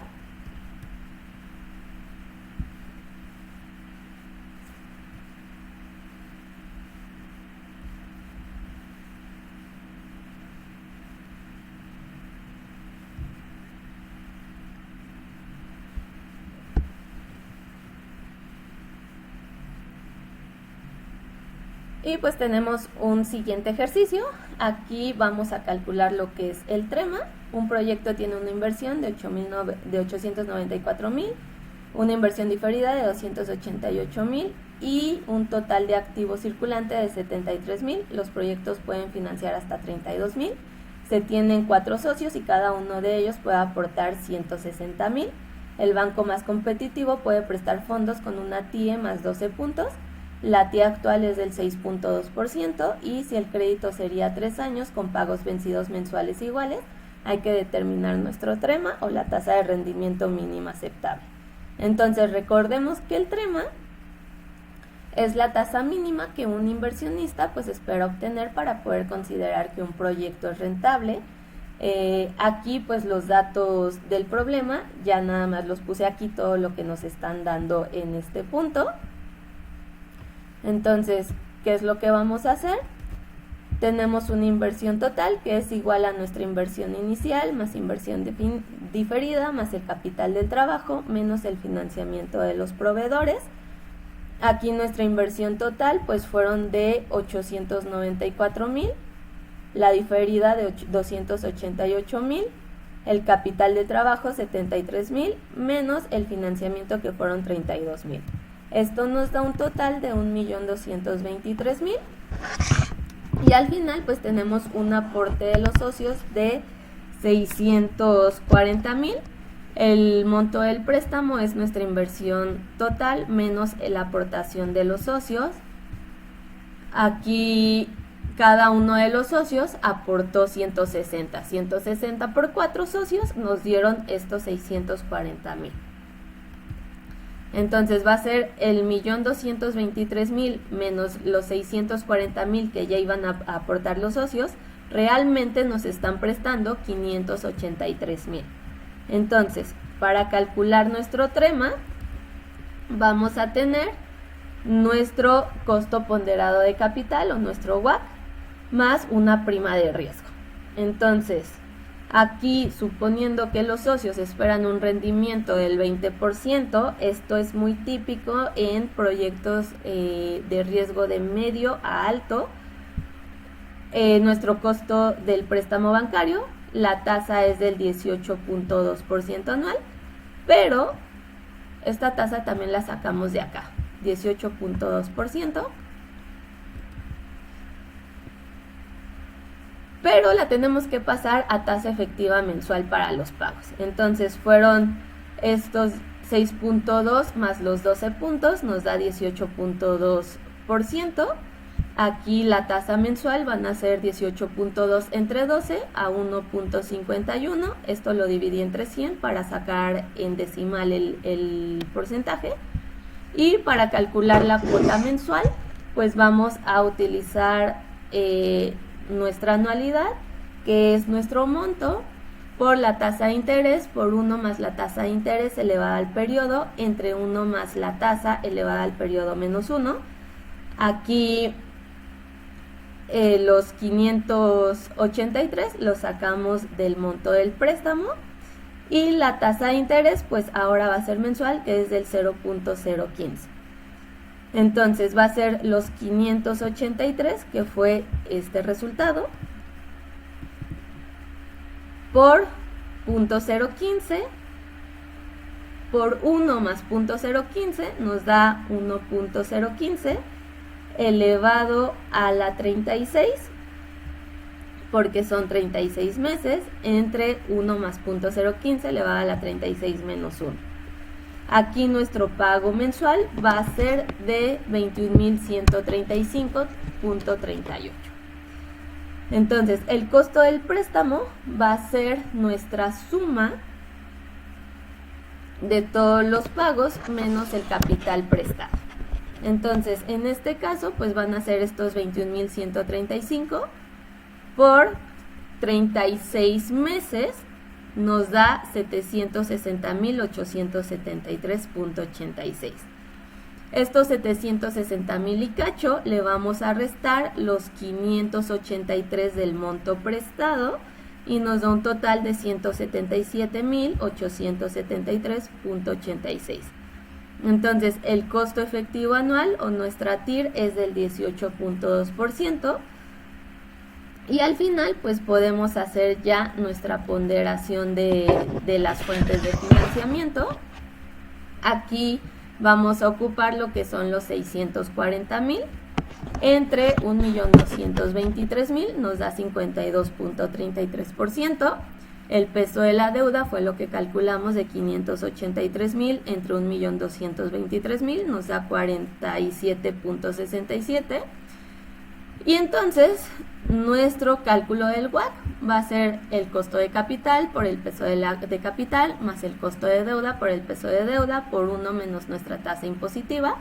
Y pues tenemos un siguiente ejercicio. Aquí vamos a calcular lo que es el TREMA. Un proyecto tiene una inversión de 894.000, una inversión diferida de 288.000 y un total de activo circulante de 73.000. Los proyectos pueden financiar hasta 32.000. Se tienen 4 socios y cada uno de ellos puede aportar 160.000. El banco más competitivo puede prestar fondos con una TIE más 12 puntos. La TIE actual es del 6.2% y si el crédito sería 3 años con pagos vencidos mensuales iguales, hay que determinar nuestro TREMA o la tasa de rendimiento mínima aceptable. Entonces recordemos que el TREMA es la tasa mínima que un inversionista pues espera obtener para poder considerar que un proyecto es rentable. Aquí pues los datos del problema, ya nada más los puse aquí, todo lo que nos están dando en este punto. Entonces, ¿qué es lo que vamos a hacer? Tenemos una inversión total que es igual a nuestra inversión inicial más inversión diferida más el capital del trabajo menos el financiamiento de los proveedores. Aquí nuestra inversión total pues fueron de 894.000, la diferida de 288.000, el capital de trabajo 73.000 menos el financiamiento que fueron 32.000. Esto nos da un total de 1.223.000 y al final pues tenemos un aporte de los socios de 640.000. El monto del préstamo es nuestra inversión total menos la aportación de los socios. Aquí cada uno de los socios aportó 160. 160 por 4 socios nos dieron estos 640,000. Entonces va a ser el 1,223,000 menos los 640,000 que ya iban a aportar los socios. Realmente nos están prestando 583,000. Entonces, para calcular nuestro trema, vamos a tener nuestro costo ponderado de capital o nuestro WACC más una prima de riesgo. Entonces, aquí, suponiendo que los socios esperan un rendimiento del 20%, esto es muy típico en proyectos de riesgo de medio a alto. Nuestro costo del préstamo bancario, la tasa es del 18.2% anual, pero esta tasa también la sacamos de acá, 18.2%. Pero la tenemos que pasar a tasa efectiva mensual para los pagos. Entonces fueron estos 6.2 más los 12 puntos, nos da 18.2%. Aquí la tasa mensual van a ser 18.2 entre 12 a 1.51. Esto lo dividí entre 100 para sacar en decimal el porcentaje. Y para calcular la cuota mensual, pues vamos a utilizar nuestra anualidad, que es nuestro monto, por la tasa de interés, por 1 más la tasa de interés elevada al periodo, entre 1 más la tasa elevada al periodo menos 1. Aquí los 583 los sacamos del monto del préstamo, y la tasa de interés pues ahora va a ser mensual, que es del 0.015. Entonces va a ser los 583, que fue este resultado, por 0.015, por 1 más 0.015 nos da 1.015 elevado a la 36, porque son 36 meses, entre 1 más 0.015 elevado a la 36 menos 1. Aquí nuestro pago mensual va a ser de 21,135.38. Entonces, el costo del préstamo va a ser nuestra suma de todos los pagos menos el capital prestado. Entonces, en este caso, pues van a ser estos 21,135 por 36 meses, nos da 760,873.86. Estos 760,000 y cacho le vamos a restar los 583 del monto prestado y nos da un total de 177,873.86. Entonces, el costo efectivo anual o nuestra TIR es del 18.2%. Y al final, pues podemos hacer ya nuestra ponderación de las fuentes de financiamiento. Aquí vamos a ocupar lo que son los 640,000 entre 1,223,000, nos da 52.33%. El peso de la deuda fue lo que calculamos de 583,000 entre 1,223,000, nos da 47.67. Y entonces, nuestro cálculo del WACC va a ser el costo de capital por el peso de capital, más el costo de deuda por el peso de deuda, por 1 menos nuestra tasa impositiva.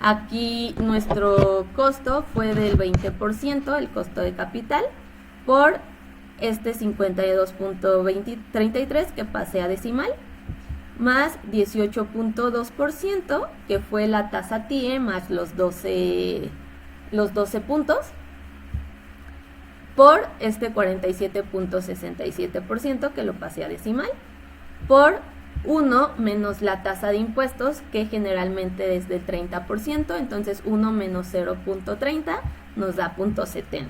Aquí nuestro costo fue del 20%, el costo de capital, por este 52.33 que pasé a decimal, más 18.2%, que fue la tasa TIE, más los 12 puntos, por este 47.67% que lo pasé a decimal, por 1 menos la tasa de impuestos, que generalmente es del 30%, entonces 1 menos 0.30 nos da 0.70.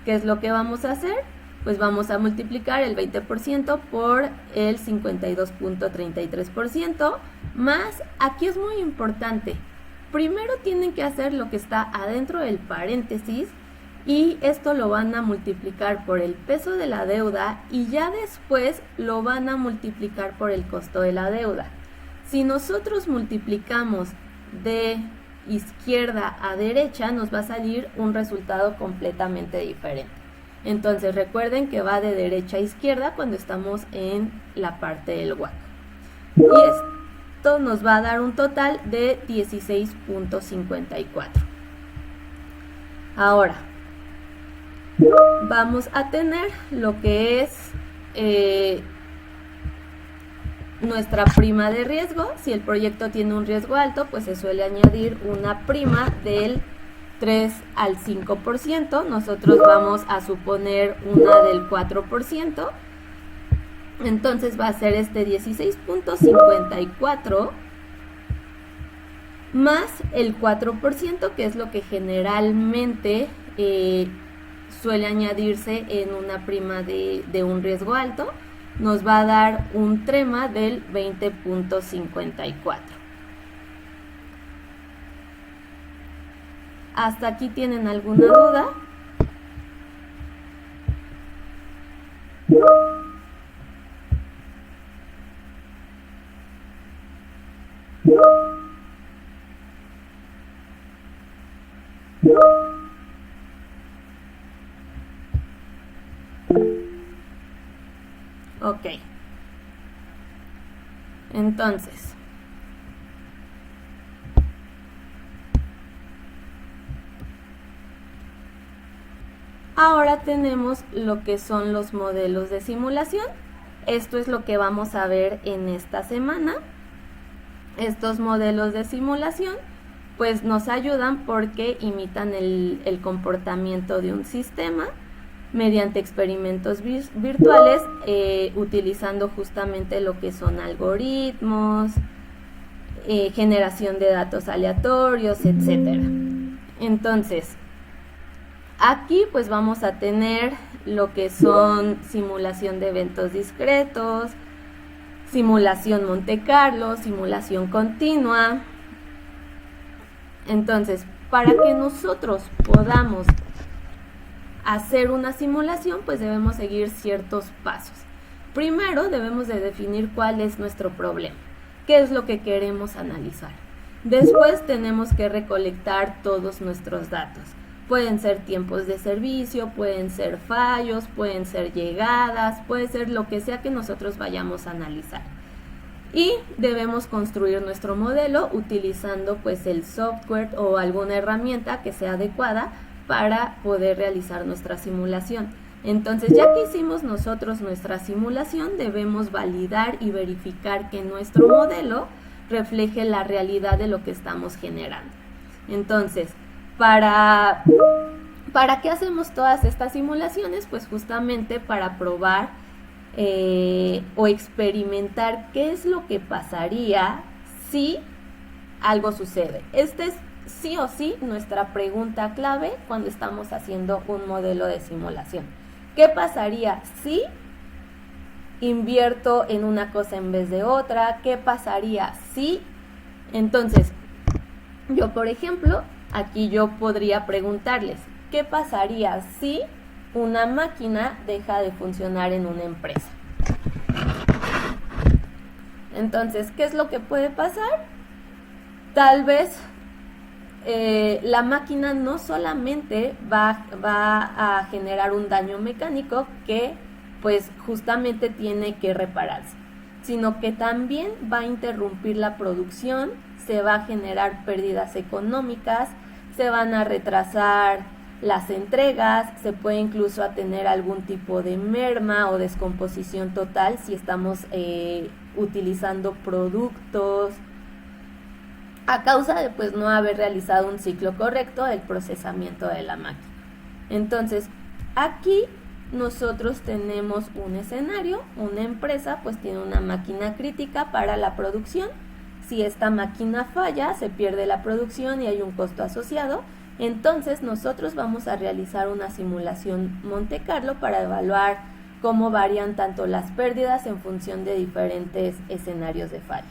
¿Qué es lo que vamos a hacer? Pues vamos a multiplicar el 20% por el 52.33%, más, aquí es muy importante, primero tienen que hacer lo que está adentro del paréntesis, y esto lo van a multiplicar por el peso de la deuda y ya después lo van a multiplicar por el costo de la deuda. Si nosotros multiplicamos de izquierda a derecha, nos va a salir un resultado completamente diferente. Entonces recuerden que va de derecha a izquierda cuando estamos en la parte del huaca. Y esto nos va a dar un total de 16.54. Ahora vamos a tener lo que es nuestra prima de riesgo. Si el proyecto tiene un riesgo alto, pues se suele añadir una prima del 3 al 5%. Nosotros vamos a suponer una del 4%. Entonces va a ser este 16.54 más el 4%, que es lo que generalmente suele añadirse en una prima de un riesgo alto. Nos va a dar un trema del 20.54. ¿Hasta aquí tienen alguna duda? Ok. Entonces, ahora tenemos lo que son los modelos de simulación. Esto es lo que vamos a ver en esta semana. Estos modelos de simulación pues nos ayudan porque imitan el comportamiento de un sistema mediante experimentos virtuales, utilizando justamente lo que son algoritmos, generación de datos aleatorios, etc. Entonces, aquí pues vamos a tener lo que son simulación de eventos discretos, simulación Monte Carlo, simulación continua. Entonces, para que nosotros podamos hacer una simulación, pues debemos seguir ciertos pasos. Primero debemos de definir cuál es nuestro problema, qué es lo que queremos analizar. Después tenemos que recolectar todos nuestros datos. Pueden ser tiempos de servicio, pueden ser fallos, pueden ser llegadas, puede ser lo que sea que nosotros vayamos a analizar. Y debemos construir nuestro modelo utilizando pues el software o alguna herramienta que sea adecuada para poder realizar nuestra simulación. Entonces, ya que hicimos nosotros nuestra simulación, debemos validar y verificar que nuestro modelo refleje la realidad de lo que estamos generando. Entonces, ¿para qué hacemos todas estas simulaciones? Pues justamente para probar o experimentar qué es lo que pasaría si algo sucede. Este es sí o sí nuestra pregunta clave cuando estamos haciendo un modelo de simulación. ¿Qué pasaría si invierto en una cosa en vez de otra? ¿Qué pasaría si? Entonces, yo por ejemplo, aquí yo podría preguntarles, ¿qué pasaría si una máquina deja de funcionar en una empresa? Entonces, ¿qué es lo que puede pasar? Tal vez la máquina no solamente va a generar un daño mecánico que pues justamente tiene que repararse, sino que también va a interrumpir la producción, se va a generar pérdidas económicas, se van a retrasar las entregas, se puede incluso a tener algún tipo de merma o descomposición total si estamos utilizando productos a causa de pues no haber realizado un ciclo correcto del procesamiento de la máquina. Entonces, aquí nosotros tenemos un escenario, una empresa pues tiene una máquina crítica para la producción. Si esta máquina falla, se pierde la producción y hay un costo asociado. Entonces, nosotros vamos a realizar una simulación Monte Carlo para evaluar cómo varían tanto las pérdidas en función de diferentes escenarios de falla.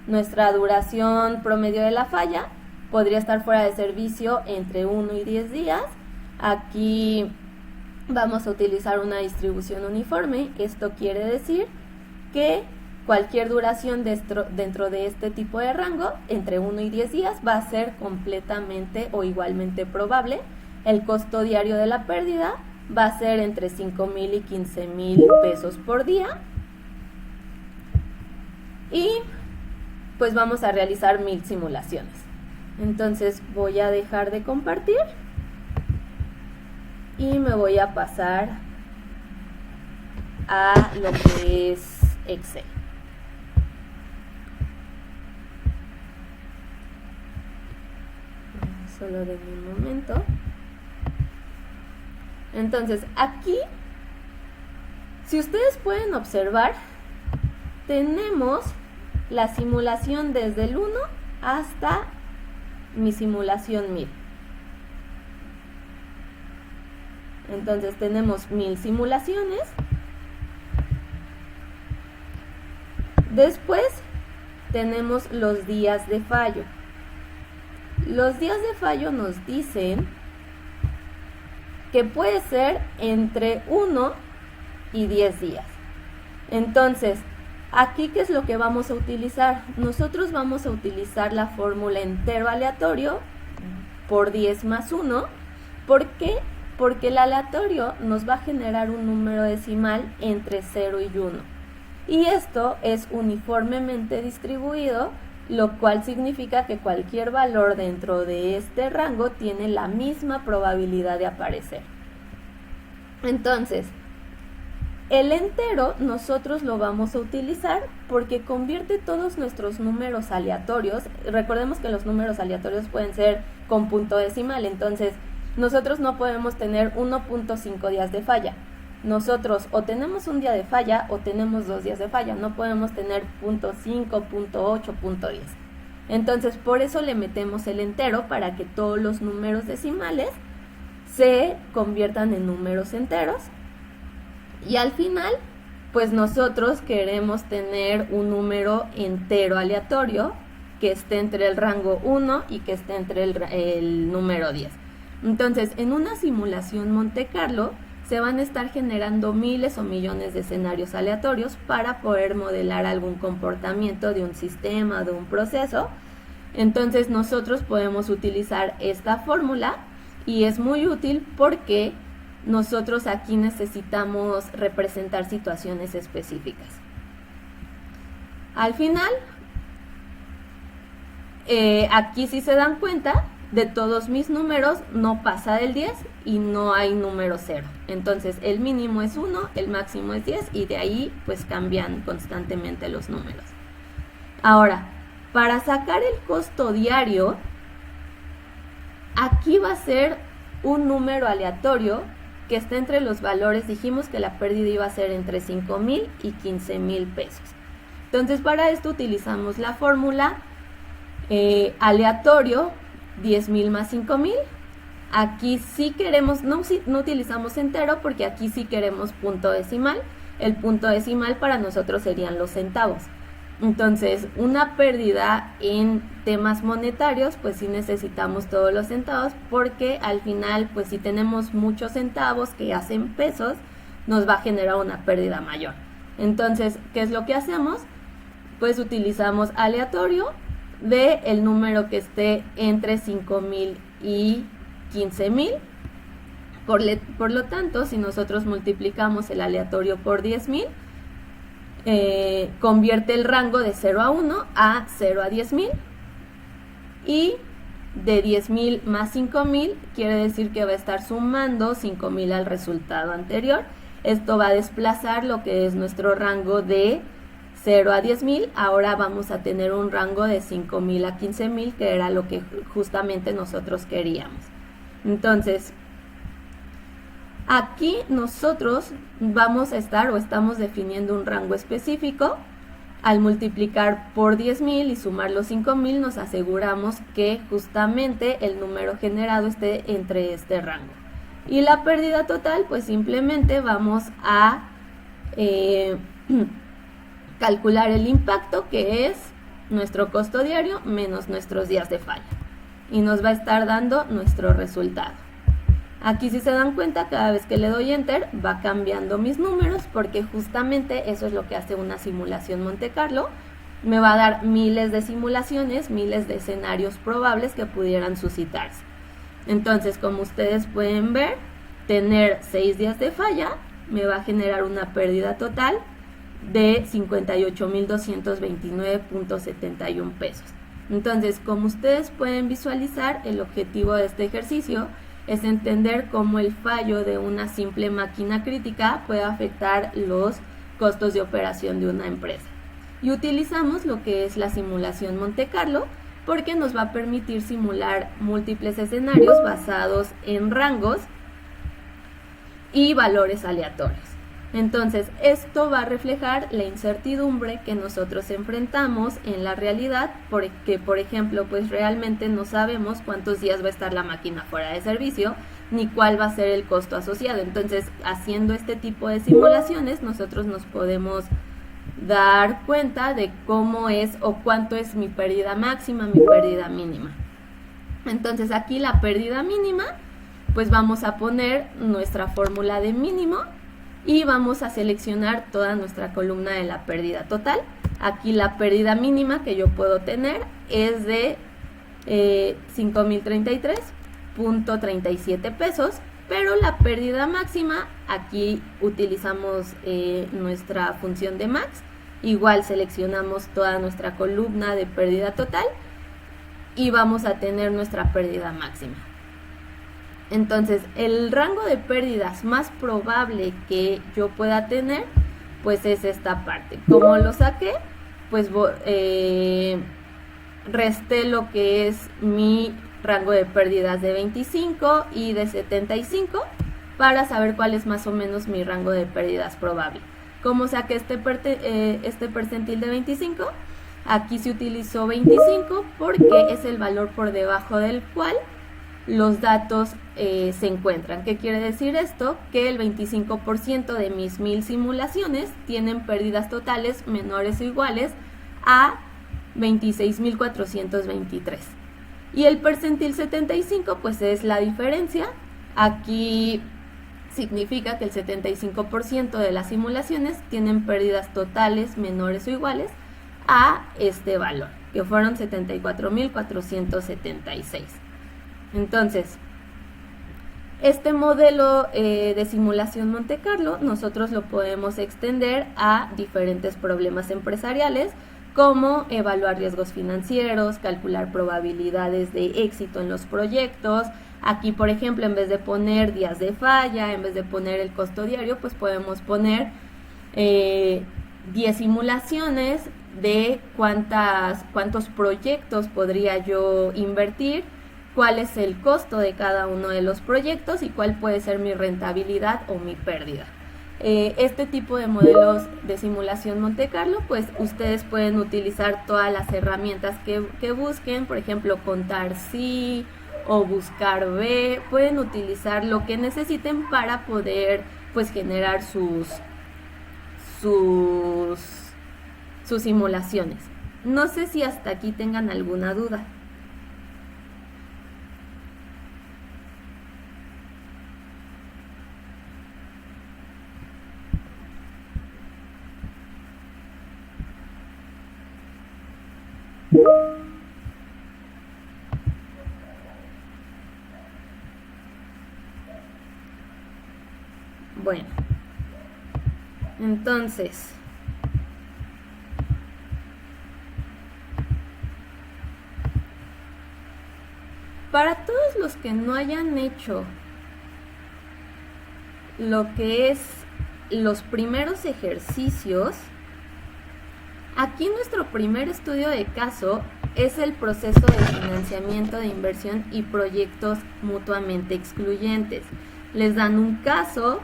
Nuestra duración promedio de la falla podría estar fuera de servicio entre 1 y 10 días. Aquí vamos a utilizar una distribución uniforme. Esto quiere decir que cualquier duración dentro de este tipo de rango, entre 1 y 10 días, va a ser completamente o igualmente probable. El costo diario de la pérdida va a ser entre 5,000 y 15,000 pesos por día. Y pues vamos a realizar 1000 simulaciones. Entonces voy a dejar de compartir y me voy a pasar a lo que es Excel. Solo denme un momento. Entonces aquí, si ustedes pueden observar, tenemos la simulación desde el 1 hasta mi simulación 1000. Entonces tenemos 1000 simulaciones. Después tenemos los días de fallo. Los días de fallo nos dicen que puede ser entre 1 y 10 días. Entonces, aquí, ¿qué es lo que vamos a utilizar? Nosotros vamos a utilizar la fórmula entero aleatorio por 10 más 1. ¿Por qué? Porque el aleatorio nos va a generar un número decimal entre 0 y 1. Y esto es uniformemente distribuido, lo cual significa que cualquier valor dentro de este rango tiene la misma probabilidad de aparecer. Entonces, el entero nosotros lo vamos a utilizar porque convierte todos nuestros números aleatorios. Recordemos que los números aleatorios pueden ser con punto decimal, entonces nosotros no podemos tener 1.5 días de falla. Nosotros o tenemos un día de falla o tenemos 2 días de falla, no podemos tener .5, .8, .10. Entonces por eso le metemos el entero para que todos los números decimales se conviertan en números enteros. Y al final, pues nosotros queremos tener un número entero aleatorio que esté entre el rango 1 y que esté entre el número 10. Entonces, en una simulación Monte Carlo se van a estar generando miles o millones de escenarios aleatorios para poder modelar algún comportamiento de un sistema, de un proceso. Entonces, nosotros podemos utilizar esta fórmula y es muy útil porque nosotros aquí necesitamos representar situaciones específicas. Al final, aquí si se dan cuenta, de todos mis números no pasa del 10 y no hay número 0. Entonces el mínimo es 1, el máximo es 10 y de ahí pues cambian constantemente los números. Ahora, para sacar el costo diario, aquí va a ser un número aleatorio que está entre los valores. Dijimos que la pérdida iba a ser entre 5,000 y 15,000 pesos. Entonces para esto utilizamos la fórmula aleatorio 10,000 más 5,000. Aquí sí queremos, no utilizamos entero porque aquí sí queremos punto decimal. El punto decimal para nosotros serían los centavos. Entonces, una pérdida en temas monetarios, pues sí necesitamos todos los centavos porque al final, pues si tenemos muchos centavos que hacen pesos, nos va a generar una pérdida mayor. Entonces, ¿qué es lo que hacemos? Pues utilizamos aleatorio de el número que esté entre 5,000 y 15,000. Por lo tanto, si nosotros multiplicamos el aleatorio por 10,000, convierte el rango de 0 a 1 a 0 a 10,000. Y de 10,000 más 5,000 quiere decir que va a estar sumando 5,000 al resultado anterior. Esto va a desplazar lo que es nuestro rango de 0 a 10,000, ahora vamos a tener un rango de 5,000 a 15,000, que era lo que justamente nosotros queríamos. Entonces, aquí nosotros vamos a estar o estamos definiendo un rango específico. Al multiplicar por 10,000 y sumar los 5,000, nos aseguramos que justamente el número generado esté entre este rango. Y la pérdida total, pues simplemente vamos a calcular el impacto, que es nuestro costo diario menos nuestros días de falla, y nos va a estar dando nuestro resultado. Aquí si se dan cuenta, cada vez que le doy enter va cambiando mis números, porque justamente eso es lo que hace una simulación Monte Carlo. Me va a dar miles de simulaciones, miles de escenarios probables que pudieran suscitarse. Entonces, como ustedes pueden ver, tener 6 días de falla me va a generar una pérdida total de 58,229.71 pesos. Entonces, como ustedes pueden visualizar, el objetivo de este ejercicio es entender cómo el fallo de una simple máquina crítica puede afectar los costos de operación de una empresa. Y utilizamos lo que es la simulación Monte Carlo, porque nos va a permitir simular múltiples escenarios basados en rangos y valores aleatorios. Entonces, esto va a reflejar la incertidumbre que nosotros enfrentamos en la realidad, porque, por ejemplo, pues realmente no sabemos cuántos días va a estar la máquina fuera de servicio, ni cuál va a ser el costo asociado. Entonces, haciendo este tipo de simulaciones, nosotros nos podemos dar cuenta de cómo es o cuánto es mi pérdida máxima, mi pérdida mínima. Entonces, aquí la pérdida mínima, pues vamos a poner nuestra fórmula de mínimo y vamos a seleccionar toda nuestra columna de la pérdida total. Aquí la pérdida mínima que yo puedo tener es de 5,033.37 pesos, pero la pérdida máxima, aquí utilizamos nuestra función de max, igual seleccionamos toda nuestra columna de pérdida total y vamos a tener nuestra pérdida máxima. Entonces, el rango de pérdidas más probable que yo pueda tener, pues es esta parte. Como lo saqué, pues resté lo que es mi rango de pérdidas de 25 y de 75 para saber cuál es más o menos mi rango de pérdidas probable. ¿Cómo saqué este percentil de 25? Aquí se utilizó 25 porque es el valor por debajo del cual los datos se encuentran. ¿Qué quiere decir esto? Que el 25% de mis 1000 simulaciones tienen pérdidas totales menores o iguales a 26,423. Y el percentil 75 pues es la diferencia. Aquí significa que el 75% de las simulaciones tienen pérdidas totales menores o iguales a este valor, que fueron 74,476. Entonces, este modelo de simulación Monte Carlo nosotros lo podemos extender a diferentes problemas empresariales, como evaluar riesgos financieros, calcular probabilidades de éxito en los proyectos. Aquí, por ejemplo, en vez de poner días de falla, en vez de poner el costo diario, pues podemos poner 10 simulaciones de cuántos proyectos podría yo invertir, cuál es el costo de cada uno de los proyectos y cuál puede ser mi rentabilidad o mi pérdida. Este tipo de modelos de simulación Monte Carlo, pues ustedes pueden utilizar todas las herramientas que busquen, por ejemplo, contar sí o buscar B, pueden utilizar lo que necesiten para poder pues generar sus simulaciones. No sé si hasta aquí tengan alguna duda. Bueno, entonces, para todos los que no hayan hecho lo que es los primeros ejercicios, aquí nuestro primer estudio de caso es el proceso de financiamiento de inversión y proyectos mutuamente excluyentes. Les dan un caso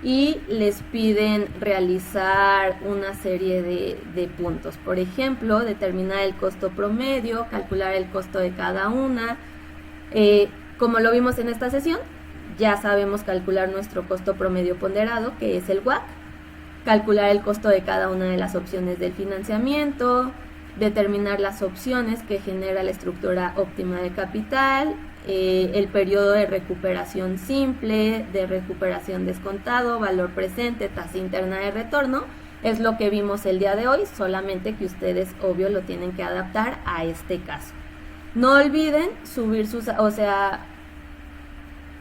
y les piden realizar una serie de puntos. Por ejemplo, determinar el costo promedio, calcular el costo de cada una. Como lo vimos en esta sesión, ya sabemos calcular nuestro costo promedio ponderado, que es el WACC, calcular el costo de cada una de las opciones del financiamiento, determinar las opciones que genera la estructura óptima de capital, el periodo de recuperación simple, de recuperación descontado, valor presente, tasa interna de retorno. Es lo que vimos el día de hoy, solamente que ustedes, obvio, lo tienen que adaptar a este caso. No olviden subir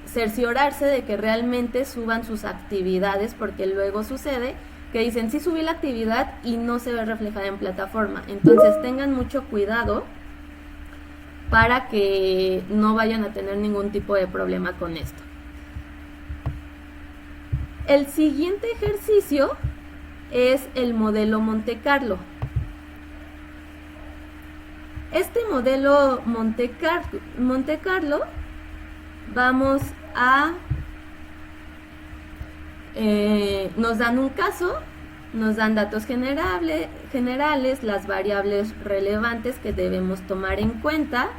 cerciorarse de que realmente suban sus actividades, porque luego sucede que dicen, sí subí la actividad y no se ve reflejada en plataforma. Entonces tengan mucho cuidado para que no vayan a tener ningún tipo de problema con esto. El siguiente ejercicio es el modelo Monte Carlo. Este modelo Monte Carlo vamos a nos dan un caso, nos dan datos generales, las variables relevantes que debemos tomar en cuenta,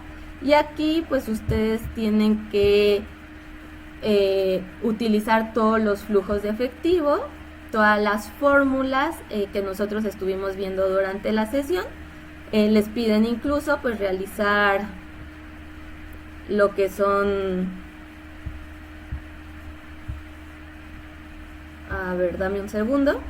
y aquí pues ustedes tienen que utilizar todos los flujos de efectivo, todas las fórmulas que nosotros estuvimos viendo durante la sesión. Les piden incluso pues realizar lo que son, a ver, dame un segundo.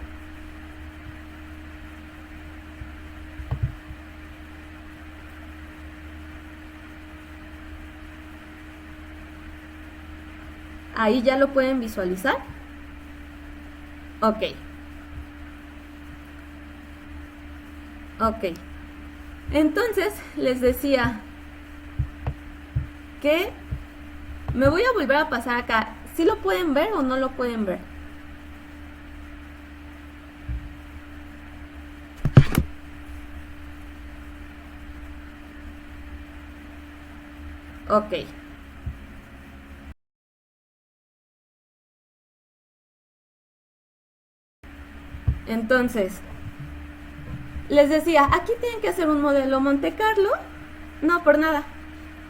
Ahí ya lo pueden visualizar. Ok. Entonces les decía que me voy a volver a pasar acá. ¿Sí lo pueden ver o no lo pueden ver? Ok. Entonces, les decía, aquí tienen que hacer un modelo Monte Carlo. No, por nada.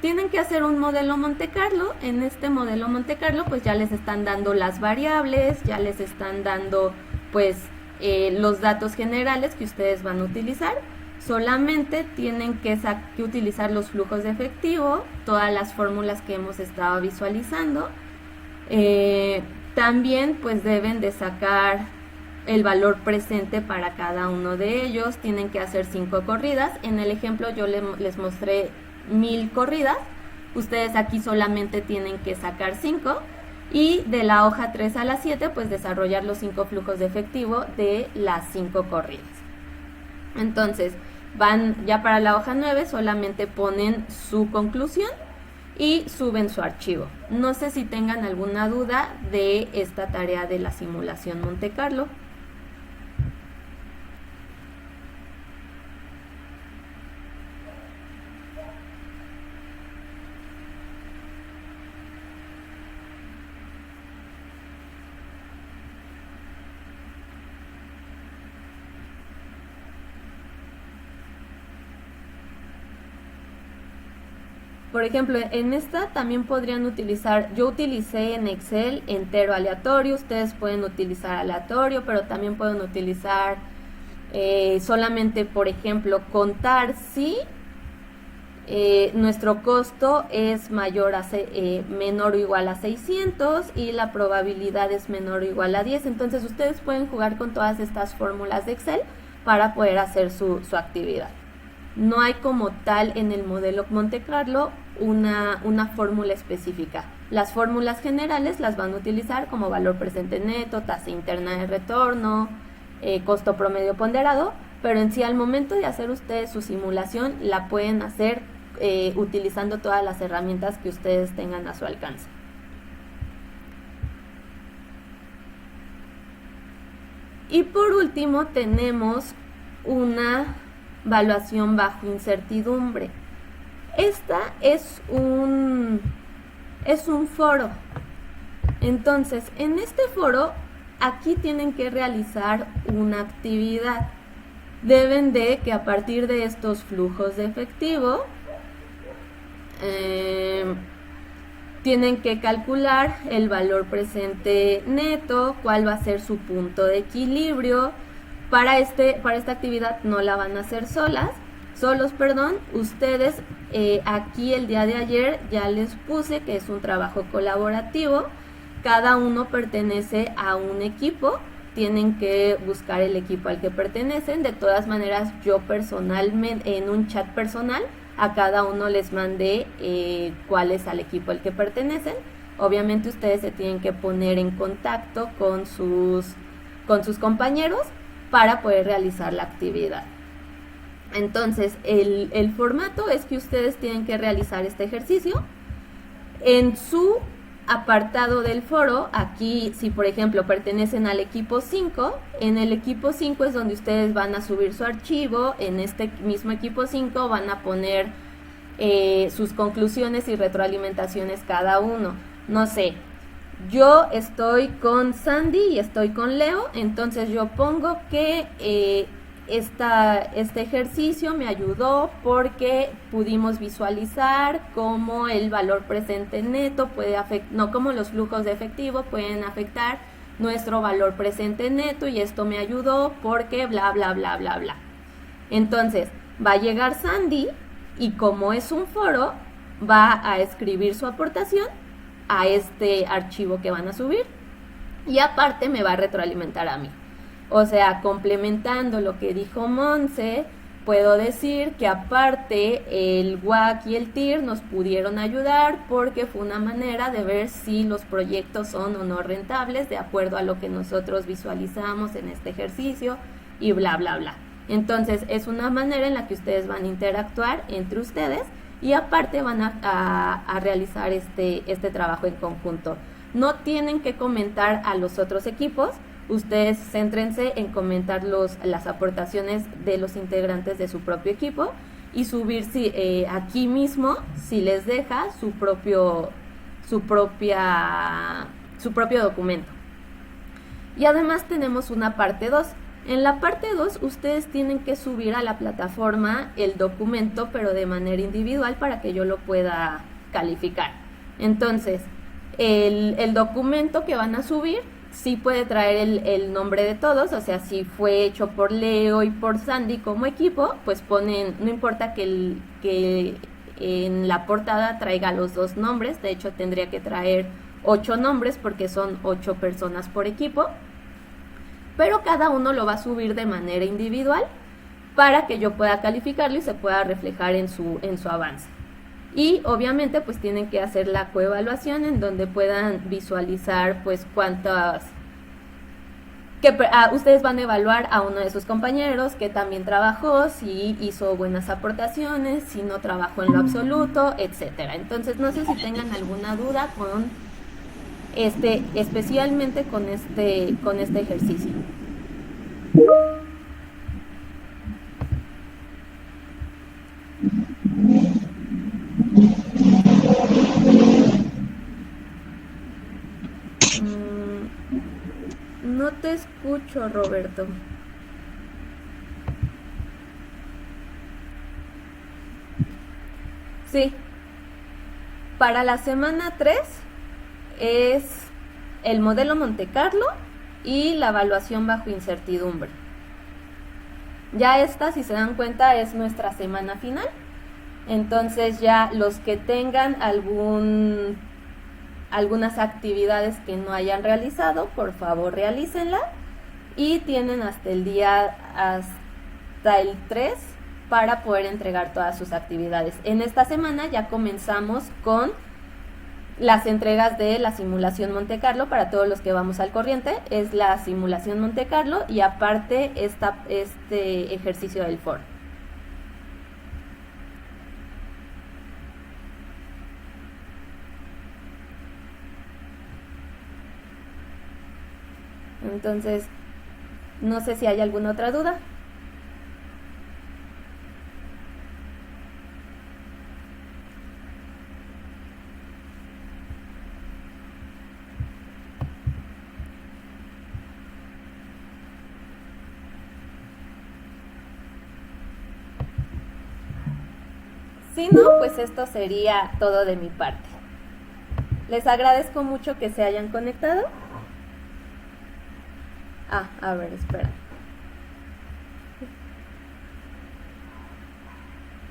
Tienen que hacer un modelo Monte Carlo. En este modelo Monte Carlo, pues ya les están dando las variables, ya les están dando, pues, los datos generales que ustedes van a utilizar. Solamente tienen que utilizar los flujos de efectivo, todas las fórmulas que hemos estado visualizando. También, pues, deben de sacar el valor presente para cada uno de ellos. Tienen que hacer 5 corridas. En el ejemplo yo les mostré 1000 corridas. Ustedes aquí solamente tienen que sacar 5, y de la hoja 3 a la 7 pues desarrollar los 5 flujos de efectivo de las 5 corridas. Entonces van ya para la hoja 9, solamente ponen su conclusión y suben su archivo. No sé si tengan alguna duda de esta tarea de la simulación Monte Carlo. Por ejemplo, en esta también podrían utilizar, yo utilicé en Excel entero aleatorio, ustedes pueden utilizar aleatorio, pero también pueden utilizar solamente, por ejemplo, contar si nuestro costo es menor o igual a 600 y la probabilidad es menor o igual a 10. Entonces ustedes pueden jugar con todas estas fórmulas de Excel para poder hacer su actividad. No hay como tal en el modelo Monte Carlo una fórmula específica. Las fórmulas generales las van a utilizar como valor presente neto, tasa interna de retorno, costo promedio ponderado, pero en sí al momento de hacer ustedes su simulación la pueden hacer utilizando todas las herramientas que ustedes tengan a su alcance. Y por último tenemos una evaluación bajo incertidumbre. Esta es un foro. Entonces, en este foro, aquí tienen que realizar una actividad. Deben de que a partir de estos flujos de efectivo, tienen que calcular el valor presente neto, cuál va a ser su punto de equilibrio. Para esta actividad no la van a hacer solas, solos, perdón, ustedes aquí el día de ayer ya les puse que es un trabajo colaborativo, cada uno pertenece a un equipo, tienen que buscar el equipo al que pertenecen. De todas maneras, yo personalmente en un chat personal a cada uno les mandé cuál es al equipo al que pertenecen. Obviamente ustedes se tienen que poner en contacto con sus compañeros para poder realizar la actividad. Entonces, el formato es que ustedes tienen que realizar este ejercicio. En su apartado del foro, aquí, si por ejemplo pertenecen al equipo 5, en el equipo 5 es donde ustedes van a subir su archivo. En este mismo equipo 5 van a poner sus conclusiones y retroalimentaciones cada uno. No sé, yo estoy con Sandy y estoy con Leo, entonces yo pongo que este ejercicio me ayudó porque pudimos visualizar cómo el valor presente neto puede afectar, no, cómo los flujos de efectivo pueden afectar nuestro valor presente neto, y esto me ayudó porque bla bla bla bla bla. Entonces va a llegar Sandy y, como es un foro, va a escribir su aportación a este archivo que van a subir, y aparte me va a retroalimentar a mí. O sea, complementando lo que dijo Monse, puedo decir que aparte el WAC y el TIR nos pudieron ayudar porque fue una manera de ver si los proyectos son o no rentables de acuerdo a lo que nosotros visualizamos en este ejercicio y bla bla bla. Entonces es una manera en la que ustedes van a interactuar entre ustedes y aparte van a realizar este trabajo en conjunto. No tienen que comentar a los otros equipos. Ustedes céntrense en comentar las aportaciones de los integrantes de su propio equipo y subir aquí mismo, si les deja, su propio documento. Y además tenemos una parte 2. En la parte 2 ustedes tienen que subir a la plataforma el documento, pero de manera individual, para que yo lo pueda calificar. Entonces, el documento que van a subir sí puede traer el nombre de todos. O sea, si fue hecho por Leo y por Sandy como equipo, pues ponen, no importa que en la portada traiga los dos nombres. De hecho, tendría que traer 8 nombres porque son 8 personas por equipo, pero cada uno lo va a subir de manera individual para que yo pueda calificarlo y se pueda reflejar en su avance. Y obviamente pues tienen que hacer la coevaluación en donde puedan visualizar pues ustedes van a evaluar a uno de sus compañeros que también trabajó, si hizo buenas aportaciones, si no trabajó en lo absoluto, etcétera. Entonces no sé si tengan alguna duda con especialmente con este ejercicio. No te escucho, Roberto. Sí. Para la semana 3 es el modelo Monte Carlo y la evaluación bajo incertidumbre. Ya esta, si se dan cuenta, es nuestra semana final. Entonces ya los que tengan algunas actividades que no hayan realizado, por favor realícenla, y tienen hasta el 3 para poder entregar todas sus actividades. En esta semana ya comenzamos con las entregas de la simulación Monte Carlo. Para todos los que vamos al corriente, es la simulación Monte Carlo y aparte este ejercicio del foro. Entonces, no sé si hay alguna otra duda. Si no, pues esto sería todo de mi parte. Les agradezco mucho que se hayan conectado. A ver, espera.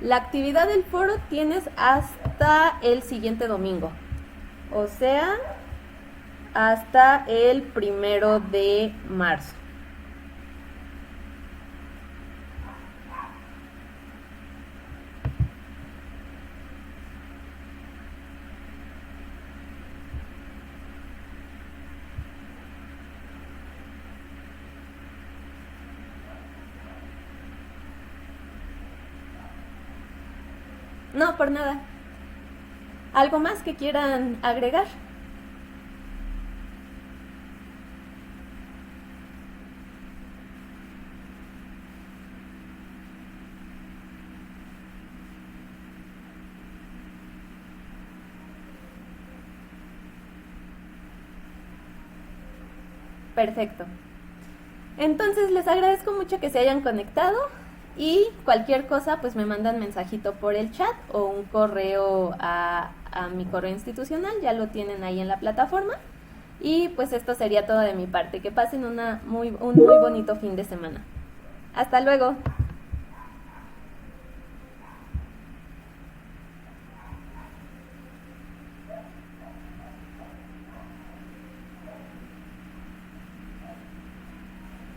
La actividad del foro tienes hasta el siguiente domingo, o sea, hasta el 1 de marzo. No, por nada. ¿Algo más que quieran agregar? Perfecto. Entonces les agradezco mucho que se hayan conectado y cualquier cosa pues me mandan mensajito por el chat o un correo a mi correo institucional, ya lo tienen ahí en la plataforma. Y pues esto sería todo de mi parte. Que pasen un muy bonito fin de semana. Hasta luego.